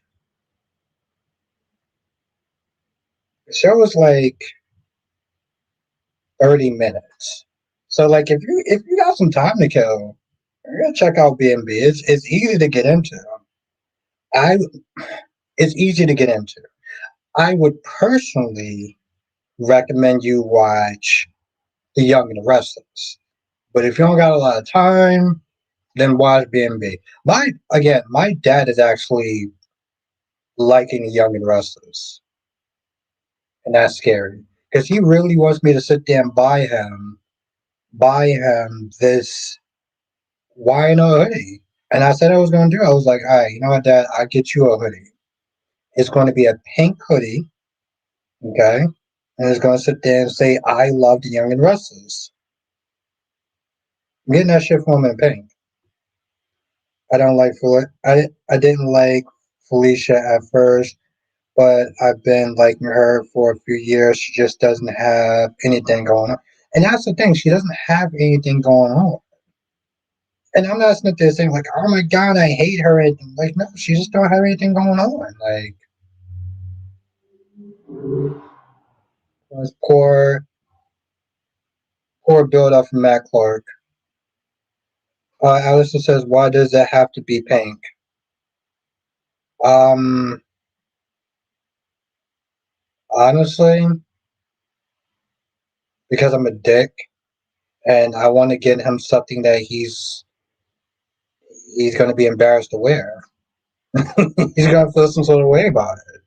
Speaker 1: 30 minutes. So like if you got some time to kill, you're gonna check out B&B. It's easy to get into. I it's easy to get into. I would personally recommend you watch The Young and the Restless. But if you don't got a lot of time, then watch B&B. My dad is actually liking The Young and Restless, and that's scary because he really wants me to sit there and buy him this YNO hoodie. And I said I was going to do it. I was like, all right, you know what, Dad? I'll get you a hoodie. It's going to be a pink hoodie, okay? And it's going to sit there and say, I love the Young and Restless. I'm getting that shit for him in pink. I don't like I didn't like Felicia at first, but I've been liking her for a few years. She just doesn't have anything going on. And that's the thing, she doesn't have anything going on. And I'm not sitting there saying like, oh my god, I hate her. And like, no, she just don't have anything going on. Like, poor build up from Matt Clark. Allison says, "Why does it have to be pink?" Um, Honestly, because I'm a dick and I want to get him something that he's going to be embarrassed to wear. He's going to feel some sort of way about it.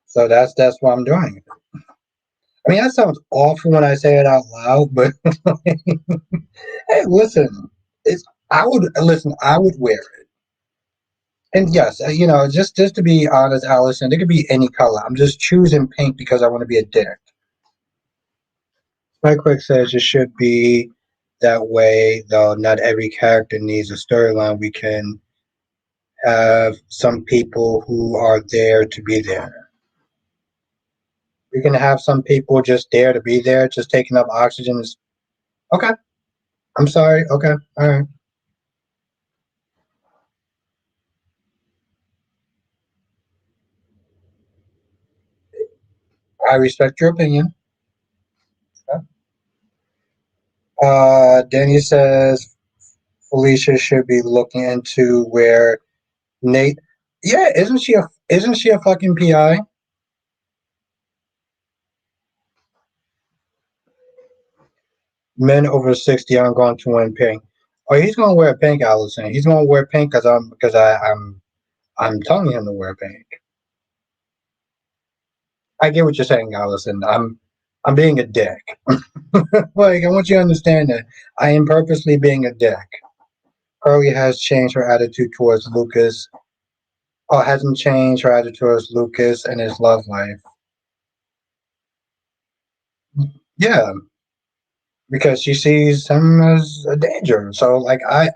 Speaker 1: So that's why I'm doing it. I mean, that sounds awful when I say it out loud, but hey, listen, it's I would listen. I would wear it, and yes, just to be honest, Allison, it could be any color. I'm just choosing pink because I want to be a dick. My quick says it should be that way, though. Not every character needs a storyline. We can have some people who are there to be there. We can have some people just there to be there, just taking up oxygen. Okay, I'm sorry. Okay, all right. I respect your opinion. Danny says Felicia should be looking into where Nate. Yeah, isn't she a fucking PI? Men over 60 aren't going to wear pink. Oh, he's gonna wear pink, Allison. He's gonna wear pink because I'm telling him to wear pink. I get what you're saying, Allison. I'm being a dick. Like I want you to understand that I am purposely being a dick. Carly has changed her attitude towards Lucas. Oh, hasn't changed her attitude towards Lucas and his love life. Yeah, because she sees him as a danger. So like I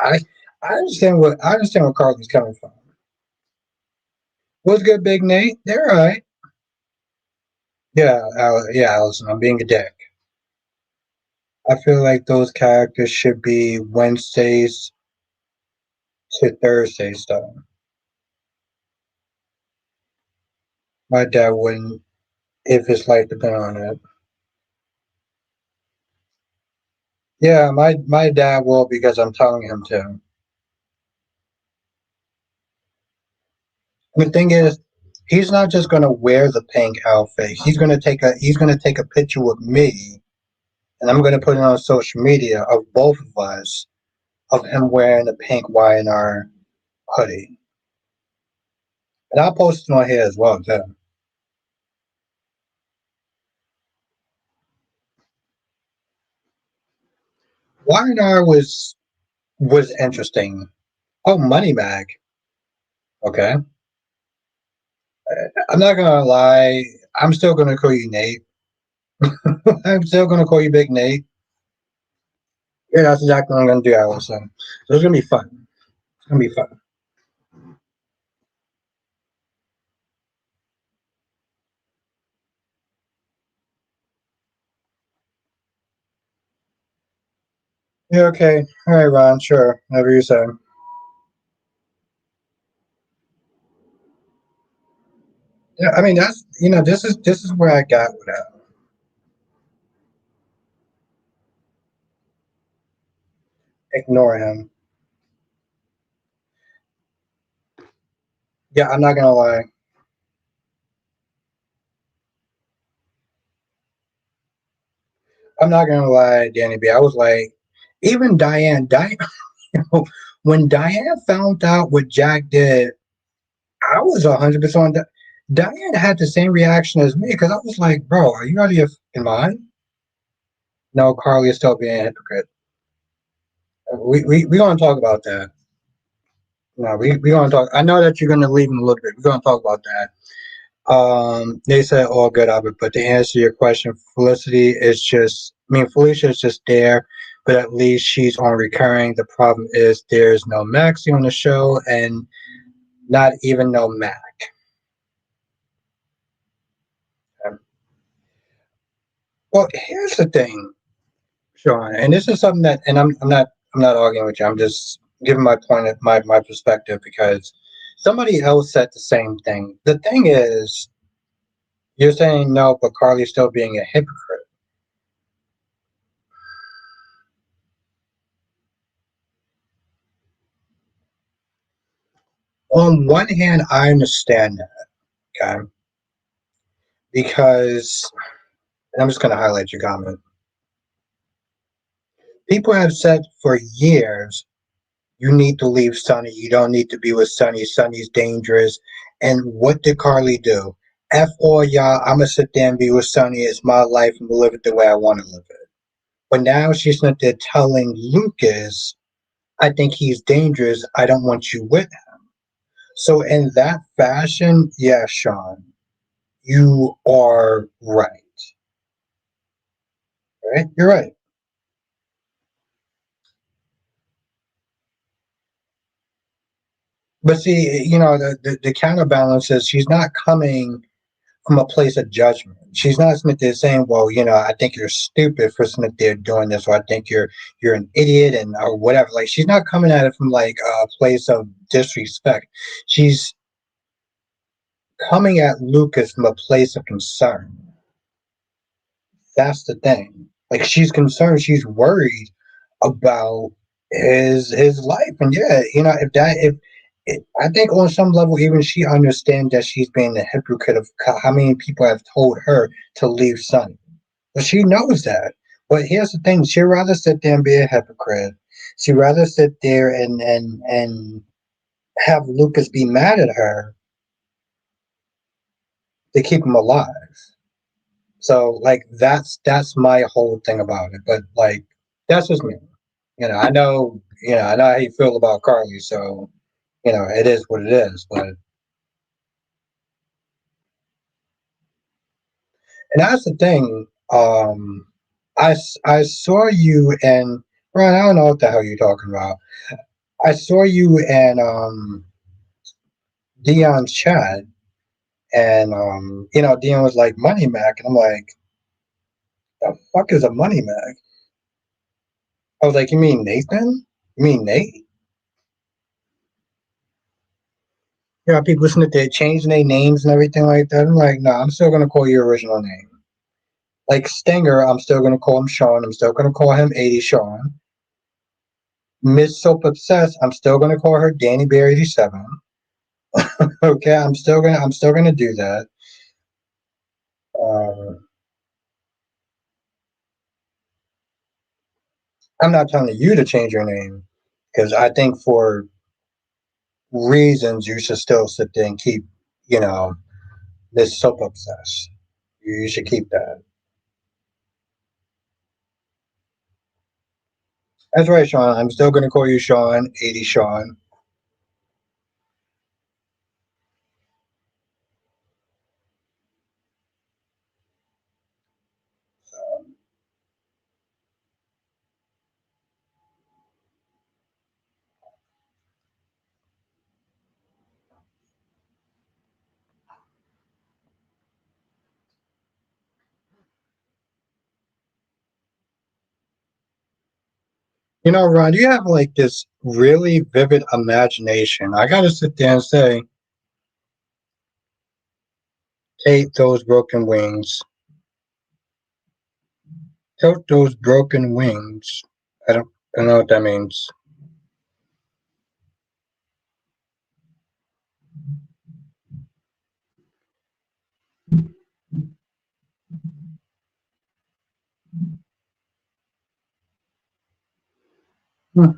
Speaker 1: understand where Carly's coming from. What's good, Big Nate? They're all right. Yeah, yeah, Allison. I'm being a dick. I feel like those characters should be Wednesdays to Thursdays, though. My dad wouldn't if his life depended on it. Yeah, my dad will because I'm telling him to. The thing is, he's not just gonna wear the pink outfit. He's gonna take a picture with me, and I'm gonna put it on social media of both of us of him wearing the pink Y&R hoodie, and I'll post it on here as well too. Y&R was interesting. Oh, Money Mag. Okay, I'm not gonna lie. I'm still gonna call you Nate. I'm still gonna call you Big Nate. Yeah, that's exactly what I'm gonna do, Allison. So it's gonna be fun. It's gonna be fun. Yeah, okay. All right, Ron. Sure. Whatever you say. Yeah, I mean that's this is where I got with that. Ignore him. Yeah, I'm not gonna lie. I'm not gonna lie, Danny B. I was like, even Diane, when Diane found out what Jack did, I was 100% on. Diane had the same reaction as me because I was like, bro, are you out of your fucking mind? No, Carly is still being a hypocrite. We gonna talk about that. No, we gonna talk. I know that you're gonna leave in a little bit. We're gonna talk about that. They said all good of it, but to answer your question, Felicia is just there, but at least she's on recurring. The problem is there's no Maxie on the show, and not even no Mac. Well, here's the thing, Sean, and this is something that, and I'm not arguing with you. I'm just giving my point of my perspective because somebody else said the same thing. The thing is, you're saying no, but Carly's still being a hypocrite. On one hand, I understand that, okay, because and I'm just going to highlight your comment. People have said for years, you need to leave Sonny. You don't need to be with Sonny. Sonny's dangerous. And what did Carly do? F all y'all. I'm gonna sit there and be with Sonny. It's my life. I'm gonna live it the way I want to live it. But now she's not there telling Lucas, I think he's dangerous. I don't want you with him. So in that fashion, yeah, Sean, you are right. Right? You're right. But see, the counterbalance is she's not coming from a place of judgment. She's not sitting there saying, "Well, I think you're stupid for sitting there doing this," or "I think you're an idiot," and or whatever. Like she's not coming at it from like a place of disrespect. She's coming at Lucas from a place of concern. That's the thing. Like she's concerned. She's worried about his life, and yeah, if that if I think on some level, even she understands that she's being a hypocrite of how many people have told her to leave Sonny. But she knows that. But here's the thing: she'd rather sit there and be a hypocrite. She'd rather sit there and have Lucas be mad at her to keep him alive. So like that's my whole thing about it. But like that's just me. I know how you feel about Carly, so it is what it is. But and that's the thing. I saw you and Ron. I don't know what the hell you're talking about. I saw you and Dion's chat, and Dion was like Money Mac, and I'm like, the fuck is a Money Mac? I was like, you mean Nathan? You mean Nate? People listening to it, changing their names and everything like that. I'm like, no, I'm still gonna call your original name. Like Stinger, I'm still gonna call him Sean. I'm still gonna call him 80 Sean. Miss Soap Obsessed, I'm still gonna call her Danny Bear 87. Okay, I'm still gonna do that. Uh, I'm not telling you to change your name because I think for reasons you should still sit there and keep, you know, this soap obsessed. You should keep that. That's right, Sean. I'm still gonna call you Sean, 80 Sean. Ron, you have like this really vivid imagination. I gotta sit there and say, take those broken wings. Take those broken wings. I don't know what that means. Hmm.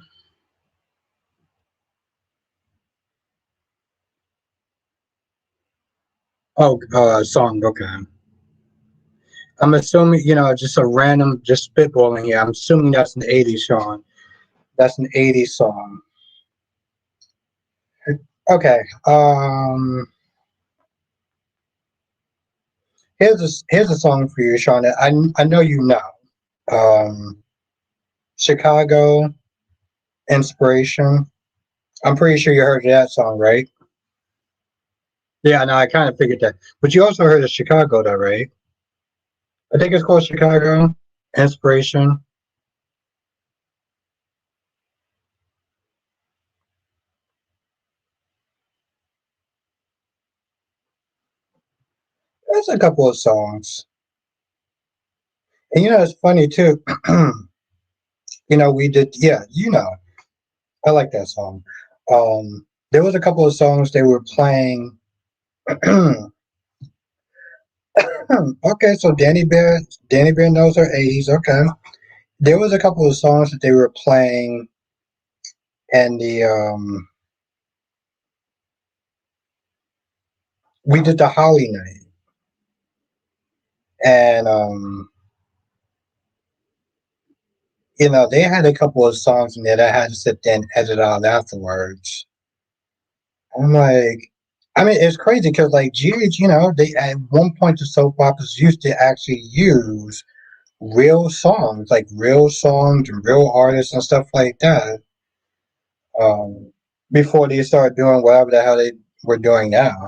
Speaker 1: Oh, song. Okay. I'm assuming, just a random, just spitballing here. I'm assuming that's an 80s song. That's an 80s song. Okay. Here's a song for you, Sean. That I know you know. Um, Chicago Inspiration. I'm pretty sure you heard that song, right? Yeah, no, I kind of figured that. But you also heard of Chicago, though, right? I think it's called Chicago Inspiration. There's a couple of songs. And it's funny too. We did, yeah, I like that song. Um, there was a couple of songs they were playing. Okay, so Danny Bear knows her 80s. Okay, there was a couple of songs that they were playing, and the we did the Holly night, and they had a couple of songs in there that I had to sit there and edit out afterwards. I'm like, I mean, it's crazy because like GH, they at one point the soap operas used to actually use real songs and real artists and stuff like that. Before they started doing whatever the hell they were doing now.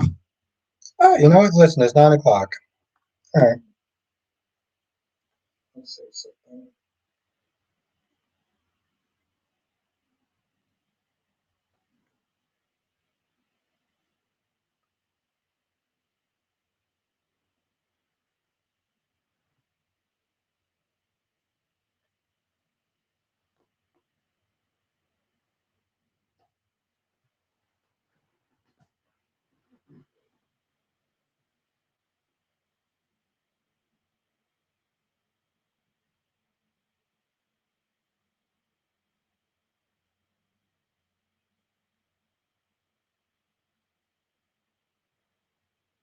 Speaker 1: Oh, you know what? Listen, it's 9 o'clock. All right. Let's see something.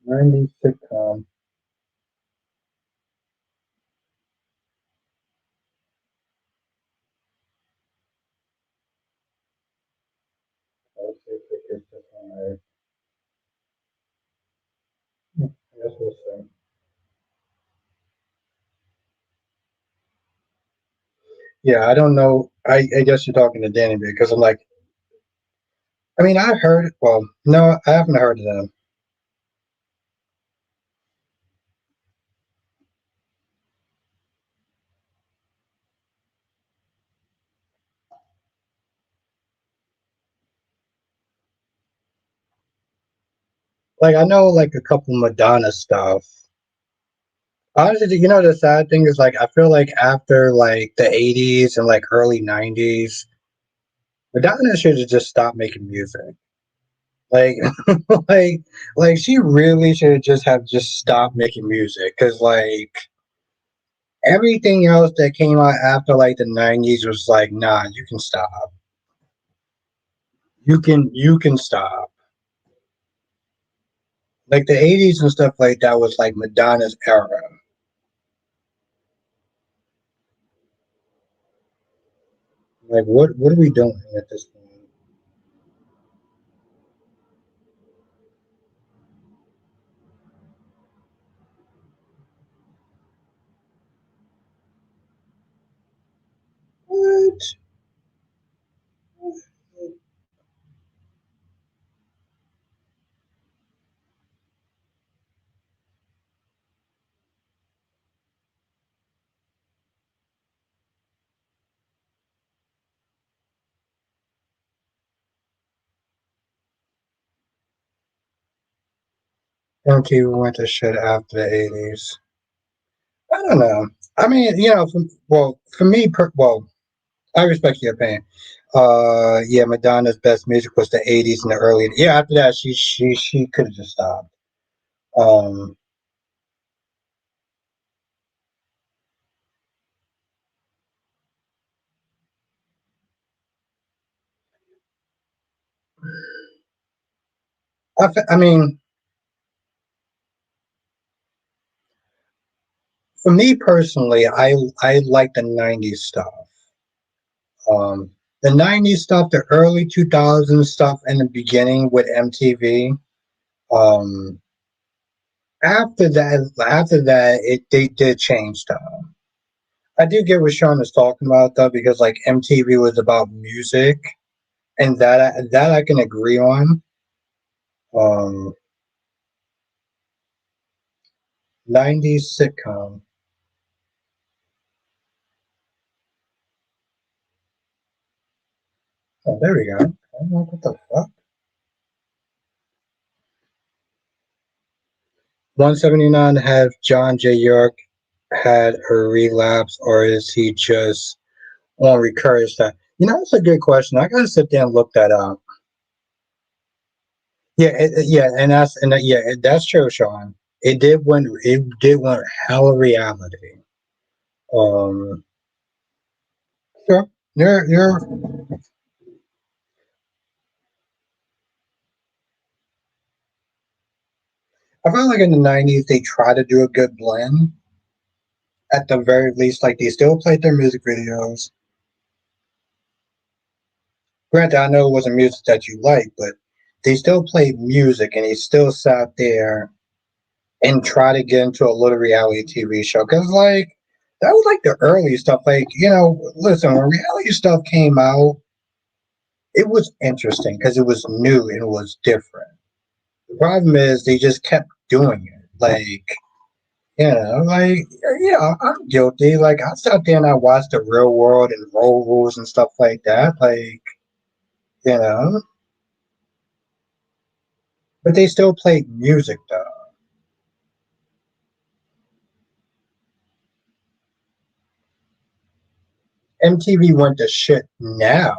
Speaker 1: 90s sitcom. Let's see if it gets this one right. I guess we'll see. Yeah, I don't know. I guess you're talking to Danny because I'm like, I mean, I heard. Well, no, I haven't heard of them. Like, I know like a couple Madonna stuff. Honestly, the sad thing is like I feel like after like the '80s and like early '90s, Madonna should have just stopped making music. Like, like, like she really should just stopped making music because like everything else that came out after like the '90s was like, nah, you can stop. You can stop. Like the '80s and stuff like that was like Madonna's era. Like, what are we doing at this point? What? MTV went to shit after the '80s. I don't know. I mean, for me, well, I respect your opinion. Yeah, Madonna's best music was the '80s and the early. Yeah, after that, she could have just stopped. Um, I mean, for me personally, I like the '90s stuff. Um, the '90s stuff, the early 2000s stuff, in the beginning with MTV. Um, after that, they did change stuff. I do get what Sean is talking about though, because like MTV was about music, and that I can agree on. Um, '90s sitcom. Oh, there we go. I'm like, what the fuck? 179 have John J. York had a relapse, or is he just on recurrence? That that's a good question. I gotta sit there and look that up. Yeah, that's true, Sean. It did win hella reality. Um, sure, you're. I feel like in the '90s they try to do a good blend. At the very least, like they still played their music videos. Granted, I know it wasn't music that you like, but they still played music, and they still sat there and try to get into a little reality TV show. Cause like that was like the early stuff. Like listen, when reality stuff came out, it was interesting because it was new and it was different. The problem is they just kept doing it. I'm guilty. Like I sat there and I watched the Real World and Road Rules and stuff like that. You know, but they still played music though. MTV went to shit now.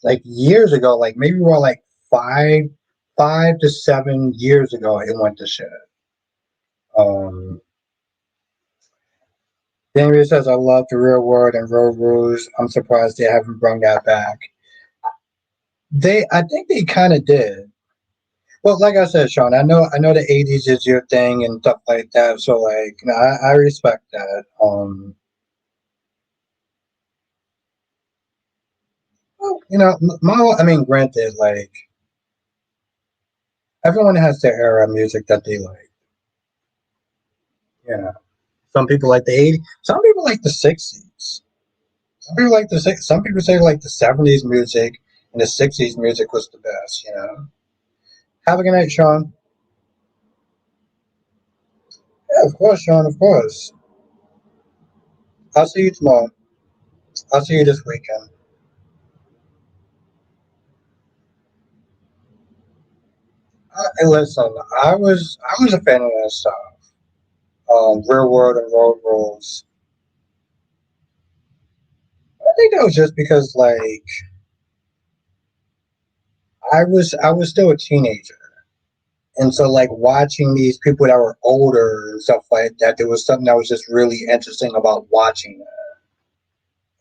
Speaker 1: Like years ago, like maybe we're like five, 5 to 7 years ago, it went to shit. Um, Daniel says, I love the Real World and Road Rules. I'm surprised they haven't brought that back. I think they kind of did. Well, like I said, Sean, I know the '80s is your thing and stuff like that. So, I respect that. Well, I mean, granted, like everyone has their era of music that they like. You know, some people like the '80s, some people like the '60s. Some people say like the '70s music and the '60s music was the best. Have a good night, Sean. Yeah, of course, Sean. Of course. I'll see you tomorrow. I'll see you this weekend. Listen, I was a fan of that stuff. Real World and Road Rules. I think that was just because I was still a teenager, and so like watching these people that were older and stuff like that, there was something that was just really interesting about watching that.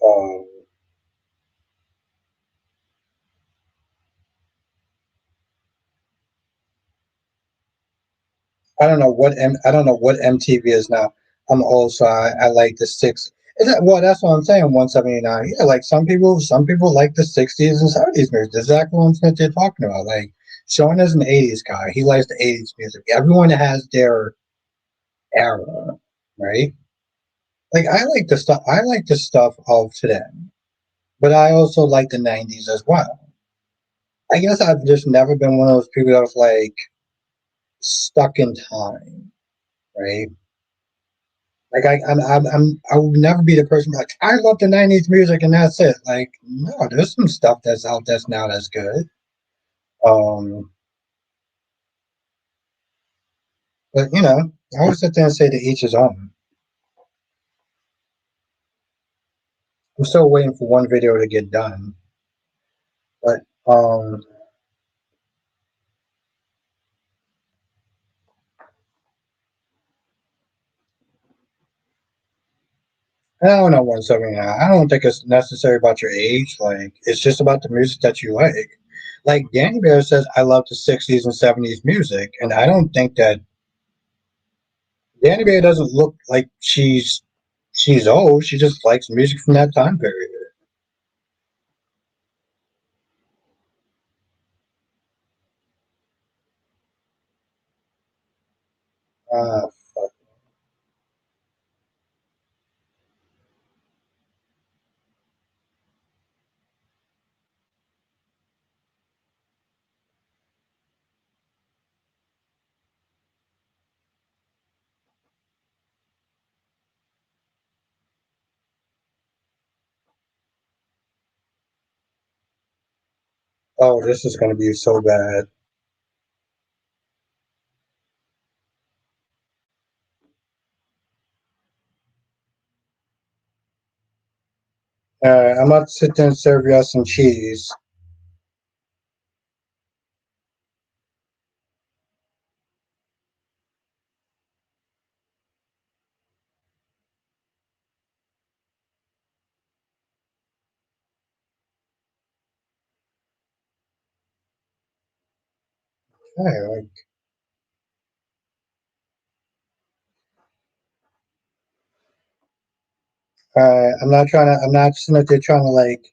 Speaker 1: Um, I don't know what MTV is now. I'm also I like the six. Well, that's what I'm saying. 179. Yeah, like some people like the '60s and '70s music. That's exactly what they're talking about. Like Sean is an '80s guy. He likes the '80s music. Everyone has their era, right? Like I like the stuff. I like the stuff of today, but I also like the '90s as well. I guess I've just never been one of those people that was like stuck in time, right? Like I will never be the person like I love the '90s music and that's it. Like no, there's some stuff that's out that's now that's good. Um, but I always sit there and say to each his own. I'm still waiting for one video to get done, but I don't know 179. I don't think it's necessary about your age. Like it's just about the music that you like. Like Danny Bear says, I love the '60s and '70s music, and I don't think that Danny Bear doesn't look like she's old. She just likes music from that time period. Uh, oh, this is going to be so bad. I'm about to sit there and serve you some cheese. Hey, like, I'm not sitting up there trying to like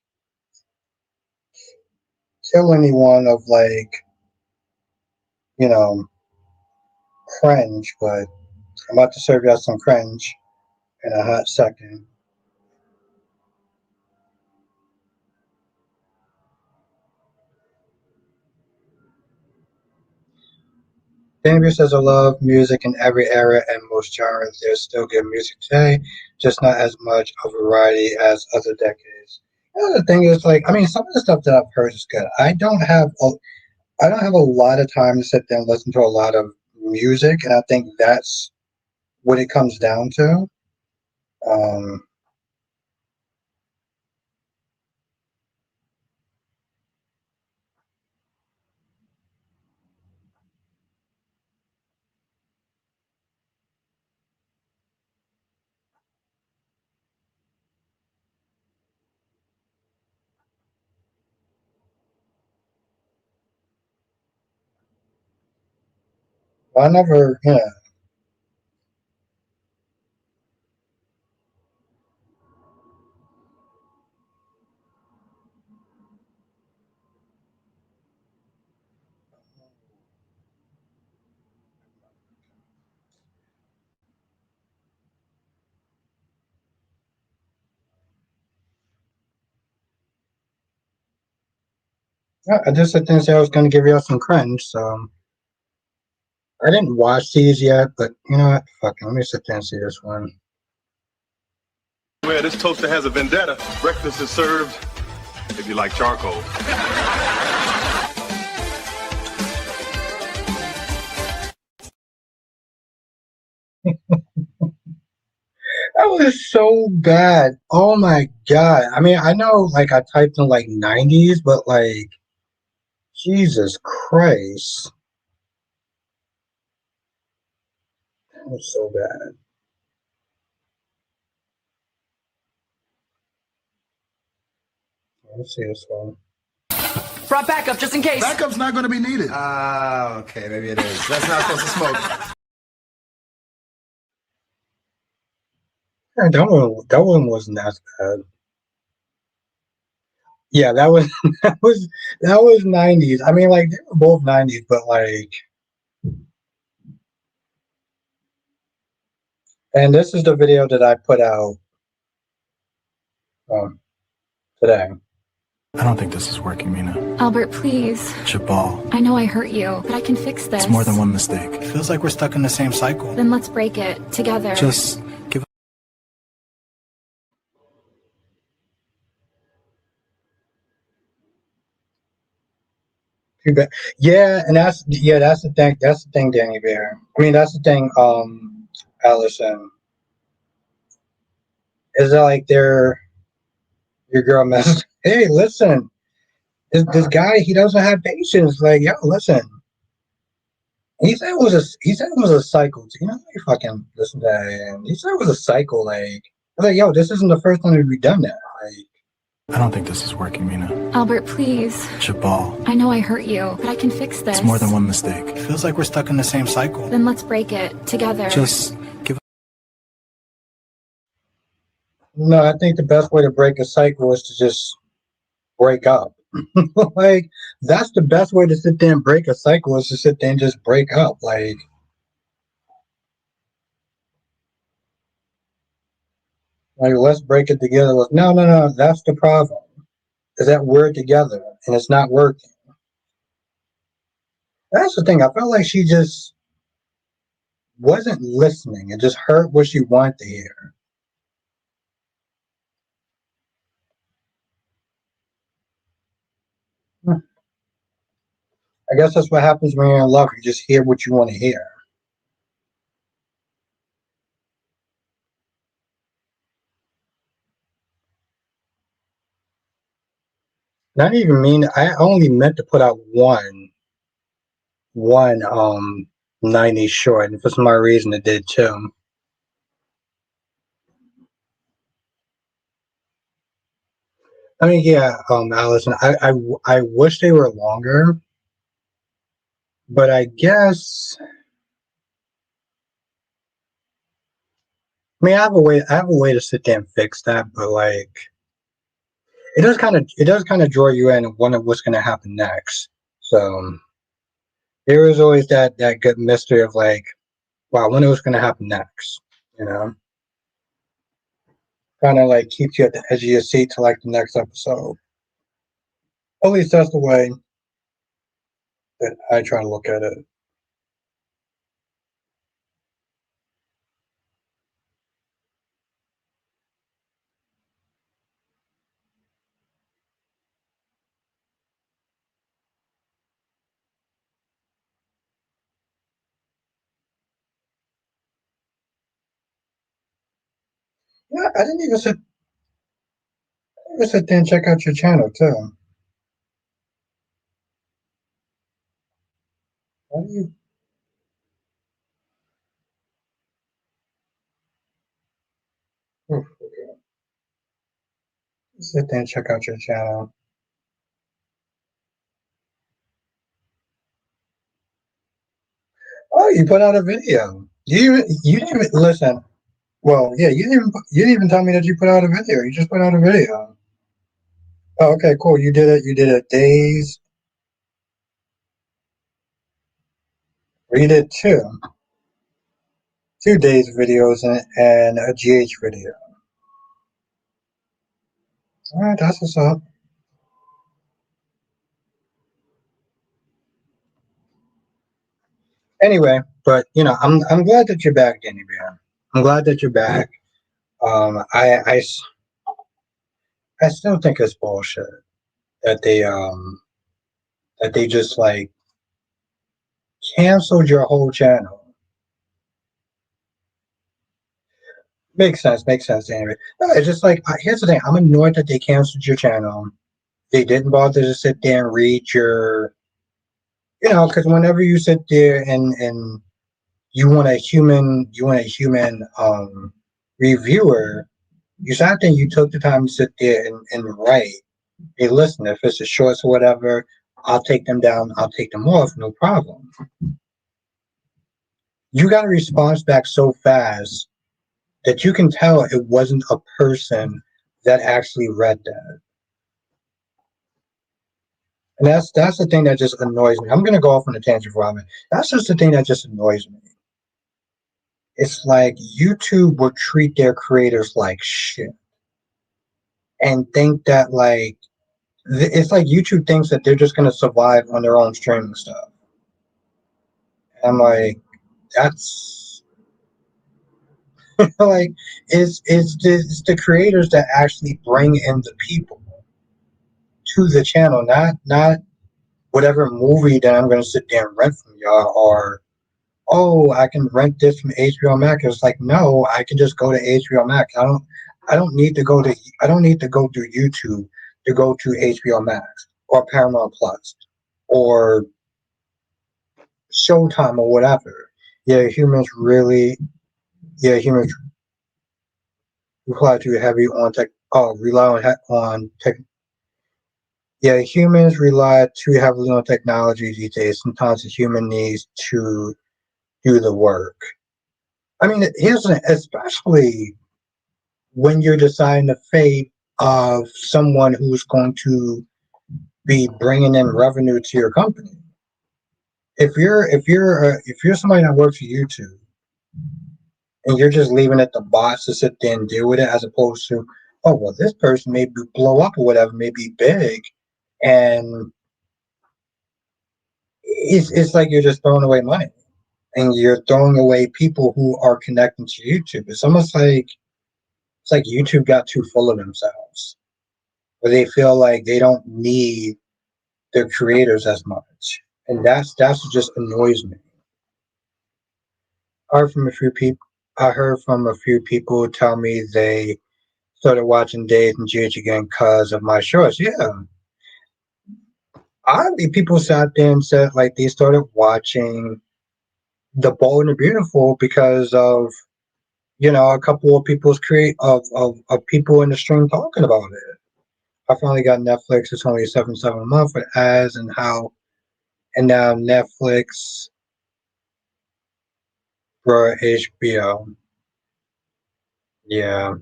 Speaker 1: kill anyone of like, you know, cringe, but I'm about to serve y'all some cringe in a hot second. Baby says I love music in every era and most genres. There's still good music today, just not as much of variety as other decades. The thing is, like, I mean, some of the stuff that I've heard is good. I don't have a lot of time to sit there and listen to a lot of music, and I think that's what it comes down to. Um, I never, I just sit there and say I was going to give y'all some cringe, so I didn't watch these yet, but you know what? Fuck it, let me sit there and see this one.
Speaker 2: Where this toaster has a vendetta, breakfast is served if you like charcoal.
Speaker 1: That was so bad. Oh my god. I mean, I know like I typed in like 90s, but like Jesus Christ. That was so bad. Let's see this one.
Speaker 3: Brought backup just in case.
Speaker 4: Backup's not going to be needed.
Speaker 5: Ah, okay, maybe it is. That's not supposed to smoke.
Speaker 1: Yeah, that one wasn't that bad. Yeah, that was that was 90s. I mean like they were both 90s, but like and this is the video that I put out today.
Speaker 6: I don't think this is working, Mina.
Speaker 7: Albert, please.
Speaker 6: Jabal.
Speaker 7: I know I hurt you, but I can fix this.
Speaker 6: It's more than one mistake. It feels like we're stuck in the same cycle.
Speaker 7: Then let's break it together.
Speaker 6: Just give.
Speaker 1: Too bad. That's the thing. That's the thing, Danny Bear. I mean, that's the thing. Allison, is that like your girl mess? Hey, listen, this guy he doesn't have patience. Like, yo, listen. He said it was a cycle. You know, you fucking listen to that. And he said it was a cycle. Like, I was like, yo, this isn't the first time we've done that. Like,
Speaker 6: I don't think this is working, Mina.
Speaker 7: Albert, please.
Speaker 6: Jabal.
Speaker 7: I know I hurt you, but I can fix this.
Speaker 6: It's more than one mistake. It feels like we're stuck in the same cycle.
Speaker 7: Then let's break it together.
Speaker 6: Just give.
Speaker 1: no, I think the best way to break a cycle is to just break up. Like that's the best way to sit there and break a cycle is to sit there and just break up. Like let's break it together. No. That's the problem. Is that we're together and it's not working. That's the thing. I felt like she just wasn't listening and just heard what she wanted to hear. I guess that's what happens when you're in love. You just hear what you want to hear. Not even mean. I only meant to put out one 90s short, and for some odd reason it did too. I mean, yeah, Allison, I wish they were longer, But I guess, I mean, I have a way to sit there and fix that, but like, it does kind of draw you in and wonder what's going to happen next. So there is always that good mystery of like, wow, I wonder what's going to happen next. You know, kind of like keeps you at the edge of your seat to like the next episode. At least that's the way that I try to look at it. Yeah, I didn't even sit there and check out your channel too. Why do you sit there and check out your channel? Oh, you put out a video. You didn't even listen. Well, yeah, you didn't even tell me that you put out a video. You just put out a video. Oh, okay, cool. You did it. You did it days. You did two days videos and a GH video. All right, that's what's up. Anyway, but you know, I'm glad that you're back, Danny Bear. I'm glad that you're back. Um, I, I, I still think it's bullshit that they just like canceled your whole channel. Makes sense, anyway. No, it's just like here's the thing. I'm annoyed that they canceled your channel. They didn't bother to sit there and read your, you know, because whenever you sit there and you want a human reviewer, you sat there and you took the time to sit there and write. Hey, listen, if it's a shorts or whatever, I'll take them down. I'll take them off. No problem. You got a response back so fast that you can tell it wasn't a person that actually read that. And that's the thing that just annoys me. I'm gonna go off on a tangent for a minute. That's just the thing that just annoys me. It's like YouTube will treat their creators like shit and think that like it's like YouTube thinks that they're just gonna survive on their own streaming stuff. And I'm like, that's like it's the creators that actually bring in the people to the channel, not whatever movie that I'm gonna sit there and rent from y'all, or oh, I can rent this from HBO Max. It's like, no, I can just go to HBO Max. I don't need to go to I don't need to go through YouTube to go to HBO Max or Paramount Plus or Showtime or whatever. Yeah, humans rely too heavy on tech. Oh, on tech. Yeah, humans rely too heavily on technology these days. Sometimes the human needs to do the work. I mean, especially when you're deciding the fate of someone who's going to be bringing in revenue to your company. If you're somebody that works for YouTube and you're just leaving it to bots to sit there and deal with it, as opposed to, oh well, this person may blow up or whatever, may be big, and it's like you're just throwing away money and you're throwing away people who are connecting to YouTube. It's almost like YouTube got too full of themselves, where they feel like they don't need their creators as much, and that's what just annoys me. I heard from a few people. I heard from a few people tell me they started watching Days and GH again because of my shorts. Yeah, people sat there and said like they started watching The Bold and the Beautiful because of, you know, a couple of people's of people in the stream talking about it. I finally got Netflix. It's only $7 a month for ads and how and now Netflix for HBO. Yeah,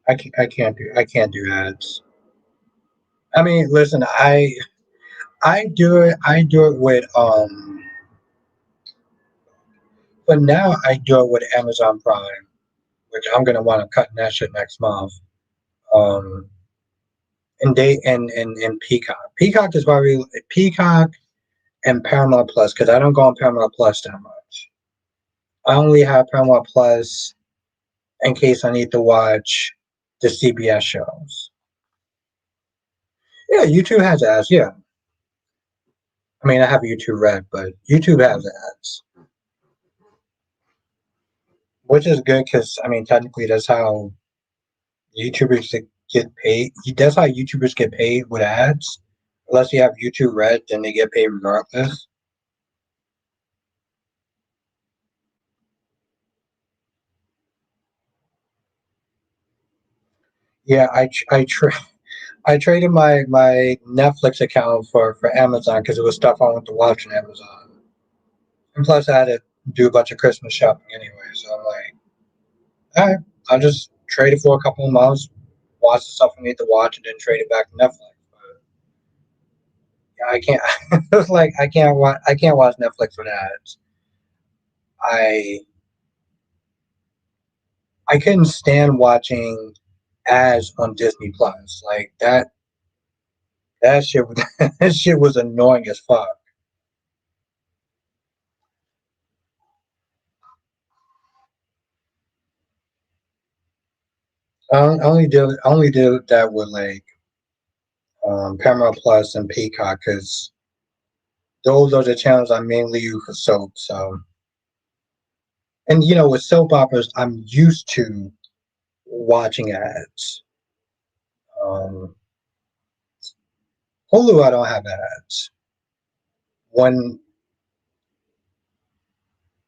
Speaker 1: I can't do ads. I mean, listen, I do it with but now I do it with Amazon Prime, which I'm gonna want to cut that shit next month. Um, and Peacock. Peacock is probably Peacock and Paramount Plus because I don't go on Paramount Plus that much. I only have Paramount Plus in case I need to watch the CBS shows. Yeah, YouTube has ads. Yeah, I mean I have YouTube Red, but YouTube has ads, which is good because I mean technically that's how YouTubers get paid. That's how YouTubers get paid with ads. Unless you have YouTube Red, then they get paid regardless. Yeah, I traded my Netflix account for Amazon because it was stuff I wanted to watch on Amazon, and plus I had to do a bunch of Christmas shopping anyway. So I'm like, all right, I'll just trade it for a couple of months, watch the stuff I need to watch, and then trade it back to Netflix. But yeah, I can't. It's like I can't watch Netflix with ads. I I couldn't stand watching ads on Disney Plus. Like that shit that shit was annoying as fuck. I only did that with like Paramount Plus and Peacock because those are the channels I mainly use for soap. So, and with soap operas, I'm used to watching ads. Um, Hulu, I don't have ads. When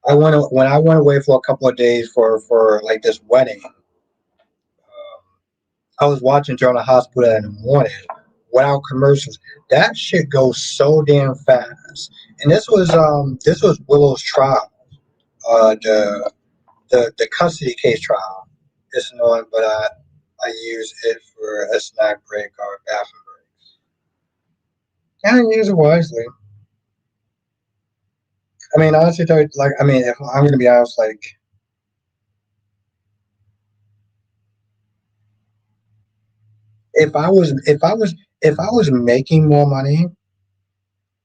Speaker 1: when I went away for a couple of days for like this wedding, I was watching during the hospital in the morning without commercials. That shit goes so damn fast. And this was Willow's trial, the custody case trial. It's annoying, but I use it for a snack break or a bathroom break. And I use it wisely. I mean, honestly, like I mean, if I'm gonna be honest, like if I was making more money,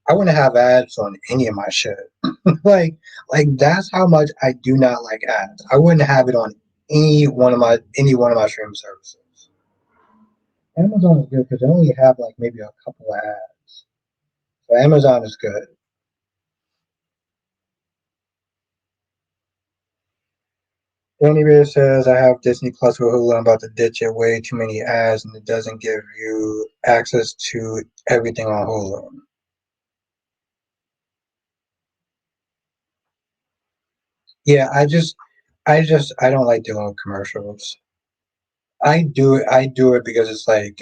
Speaker 1: I wouldn't have ads on any of my shit. like that's how much I do not like ads. I wouldn't have it on any one of my streaming services. Amazon is good because they only have like maybe a couple of ads. So Amazon is good. Danny Bear says I have Disney Plus with Hulu. I'm about to ditch it. Way too many ads and it doesn't give you access to everything on Hulu. Yeah, I don't like dealing with commercials. I do it because it's like,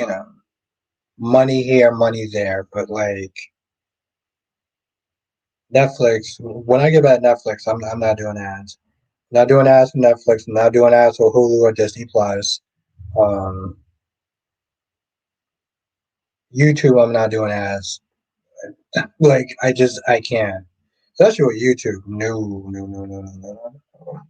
Speaker 1: money here, money there. But like Netflix, when I get back Netflix, I'm not doing ads. Not doing ads for Netflix. I'm not doing ads for Hulu or Disney Plus. Um, YouTube, I'm not doing ads. Like I can't. Especially with YouTube. No, no, no, no, no, no, no.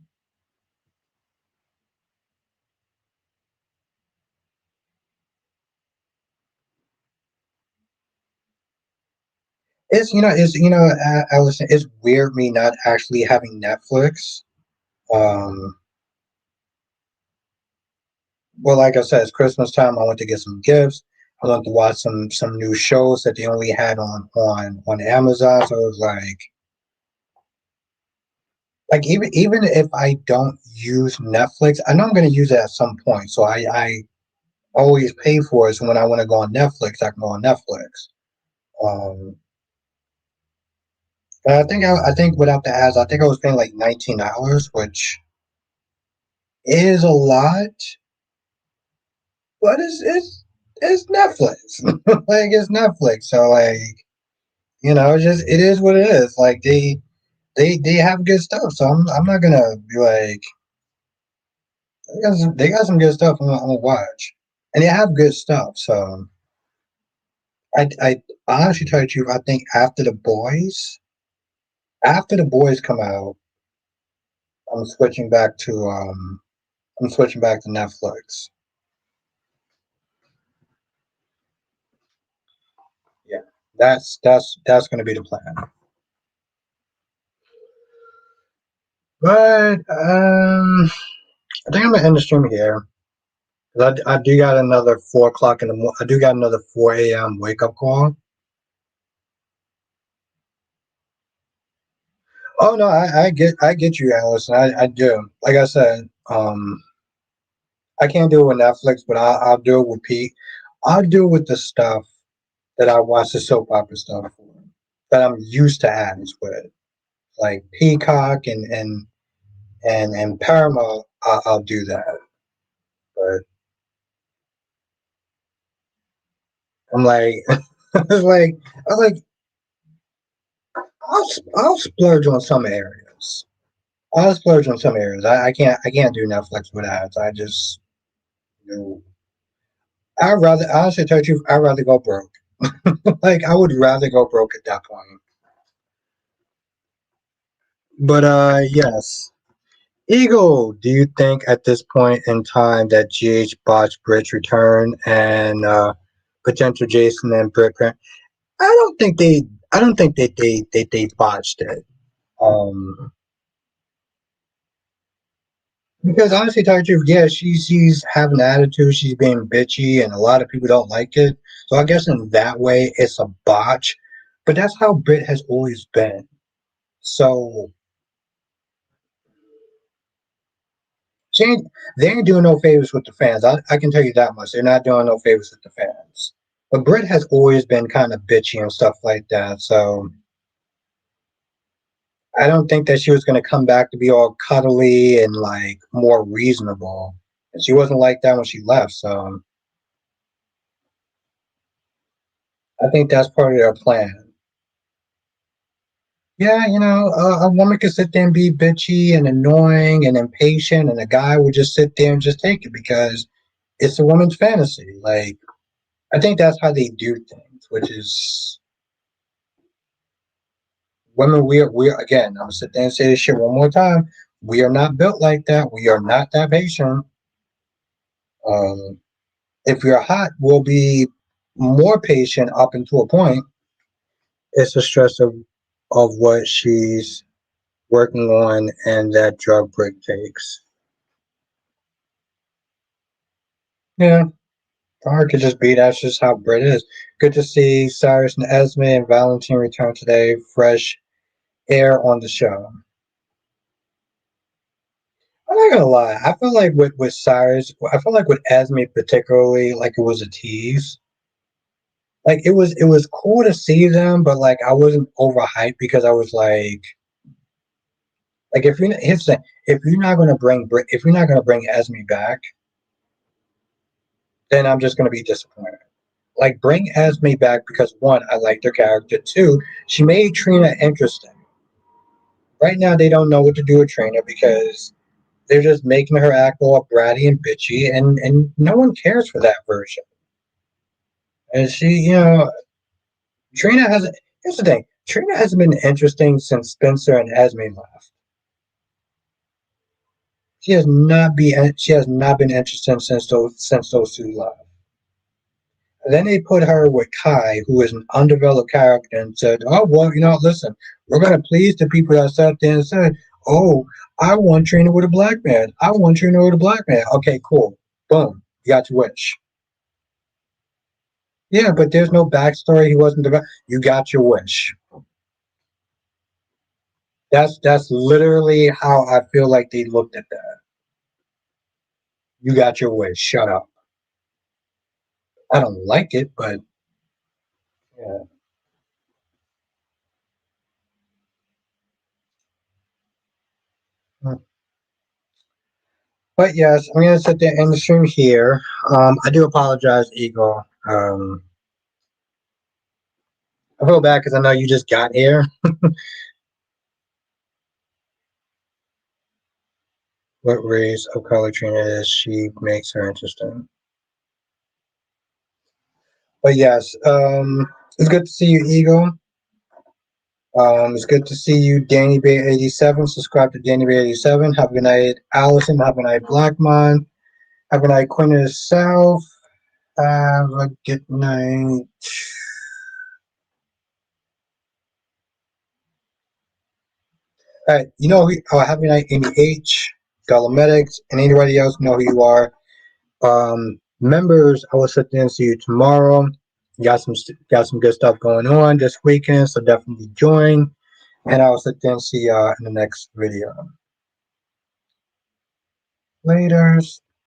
Speaker 1: Allison, it's weird me not actually having Netflix. Um, well, like I said, it's Christmas time. I want to get some gifts. I want to watch some new shows that they only had on Amazon. So it was like even if I don't use Netflix, I know I'm going to use it at some point. So I always pay for it. So when I want to go on Netflix, I can go on Netflix. Um, but I think without the ads, I think I was paying like $19, which is a lot, but it's Netflix. Like it's Netflix. So like, it's just it is what it is. Like they have good stuff. So I'm not gonna be like they got some good stuff. I'm gonna watch, and they have good stuff. So I honestly tell you the truth. I think after the boys come out, I'm switching back to Netflix. Yeah, that's gonna be the plan. But I think I'm gonna end the stream here. 'Cause I do got another 4 o'clock in the morning. I do got another 4 a.m. wake up call. Oh no, I get you, Allison. I do. Like I said, I can't do it with Netflix, but I'll do it with Pete. I'll do it with the stuff that I watch the soap opera stuff for, that I'm used to ads with, like Peacock and Paramount. I'll do that, but I'm like, I was like, I'll splurge on some areas. I'll splurge on some areas. I can't do Netflix with ads. I just you know, I'd rather honestly tell you, the truth, I'd rather go broke. Like I would rather go broke at that point. But yes. Eagle, do you think at this point in time that GH botched Brit's return and potential Jason and Brit? I don't think they. I don't think they botched it. Um, because honestly, tell you the truth, yeah, she's having an attitude. She's being bitchy, and a lot of people don't like it. So I guess in that way, it's a botch. But that's how Brit has always been. So she ain't, they ain't doing no favors with the fans. I can tell you that much. They're not doing no favors with the fans. But Britt has always been kind of bitchy and stuff like that. So I don't think that she was going to come back to be all cuddly and like more reasonable. And she wasn't like that when she left. So I think that's part of their plan. Yeah, a woman could sit there and be bitchy and annoying and impatient, and a guy would just sit there and just take it because it's a woman's fantasy. Like, I think that's how they do things, which is women. We are again. I'm gonna sit there and say this shit one more time. We are not built like that. We are not that patient. Um, if you're hot, we'll be more patient up until a point. It's the stress of what she's working on and that drug break takes. Yeah, or it could just be that's just how Brit is. Good to see Cyrus and Esme and Valentine return today. Fresh air on the show. I'm not gonna lie. I feel like with Cyrus, I feel like with Esme particularly, like it was a tease. Like it was cool to see them, but like I wasn't overhyped because I was like if you're here's the thing, if you're not gonna bring Esme back, then I'm just gonna be disappointed. Like bring Esme back because one, I liked her character. Two, she made Trina interesting. Right now they don't know what to do with Trina because they're just making her act all bratty and bitchy, and no one cares for that version. And Trina hasn't. Here's the thing: Trina hasn't been interesting since Spencer and Esme left. She has not been interesting since those two left. And then they put her with Kai, who is an undeveloped character, and said, "Oh well, listen, we're gonna please the people that sat there and said, oh, I want Trina with a black man. I want Trina with a black man. Okay, cool. Boom, you got your wish." Yeah, but there's no backstory. He wasn't developed. You got your wish. That's literally how I feel like they looked at that. You got your wish. Shut up. I don't like it, but yeah. But yes, I'm gonna sit there and stream here. I do apologize, Eagle. Um, I feel bad because I know you just got here. What race of color Trina is, she makes her interesting. But yes, it's good to see you, Eagle. It's good to see you, Danny Bay 87. Subscribe to Danny Bay 87. Have a good night, Allison. Have a good night, Blackmon. Have a good night, Queen of the South. Have a good night. All right, you know who? Oh, have a good night, Amy H, Galamedics, and anybody else know who you are. Members, I will sit there and see you tomorrow. Got some good stuff going on this weekend, so definitely join. And I'll sit there and see y'all in the next video. Laters.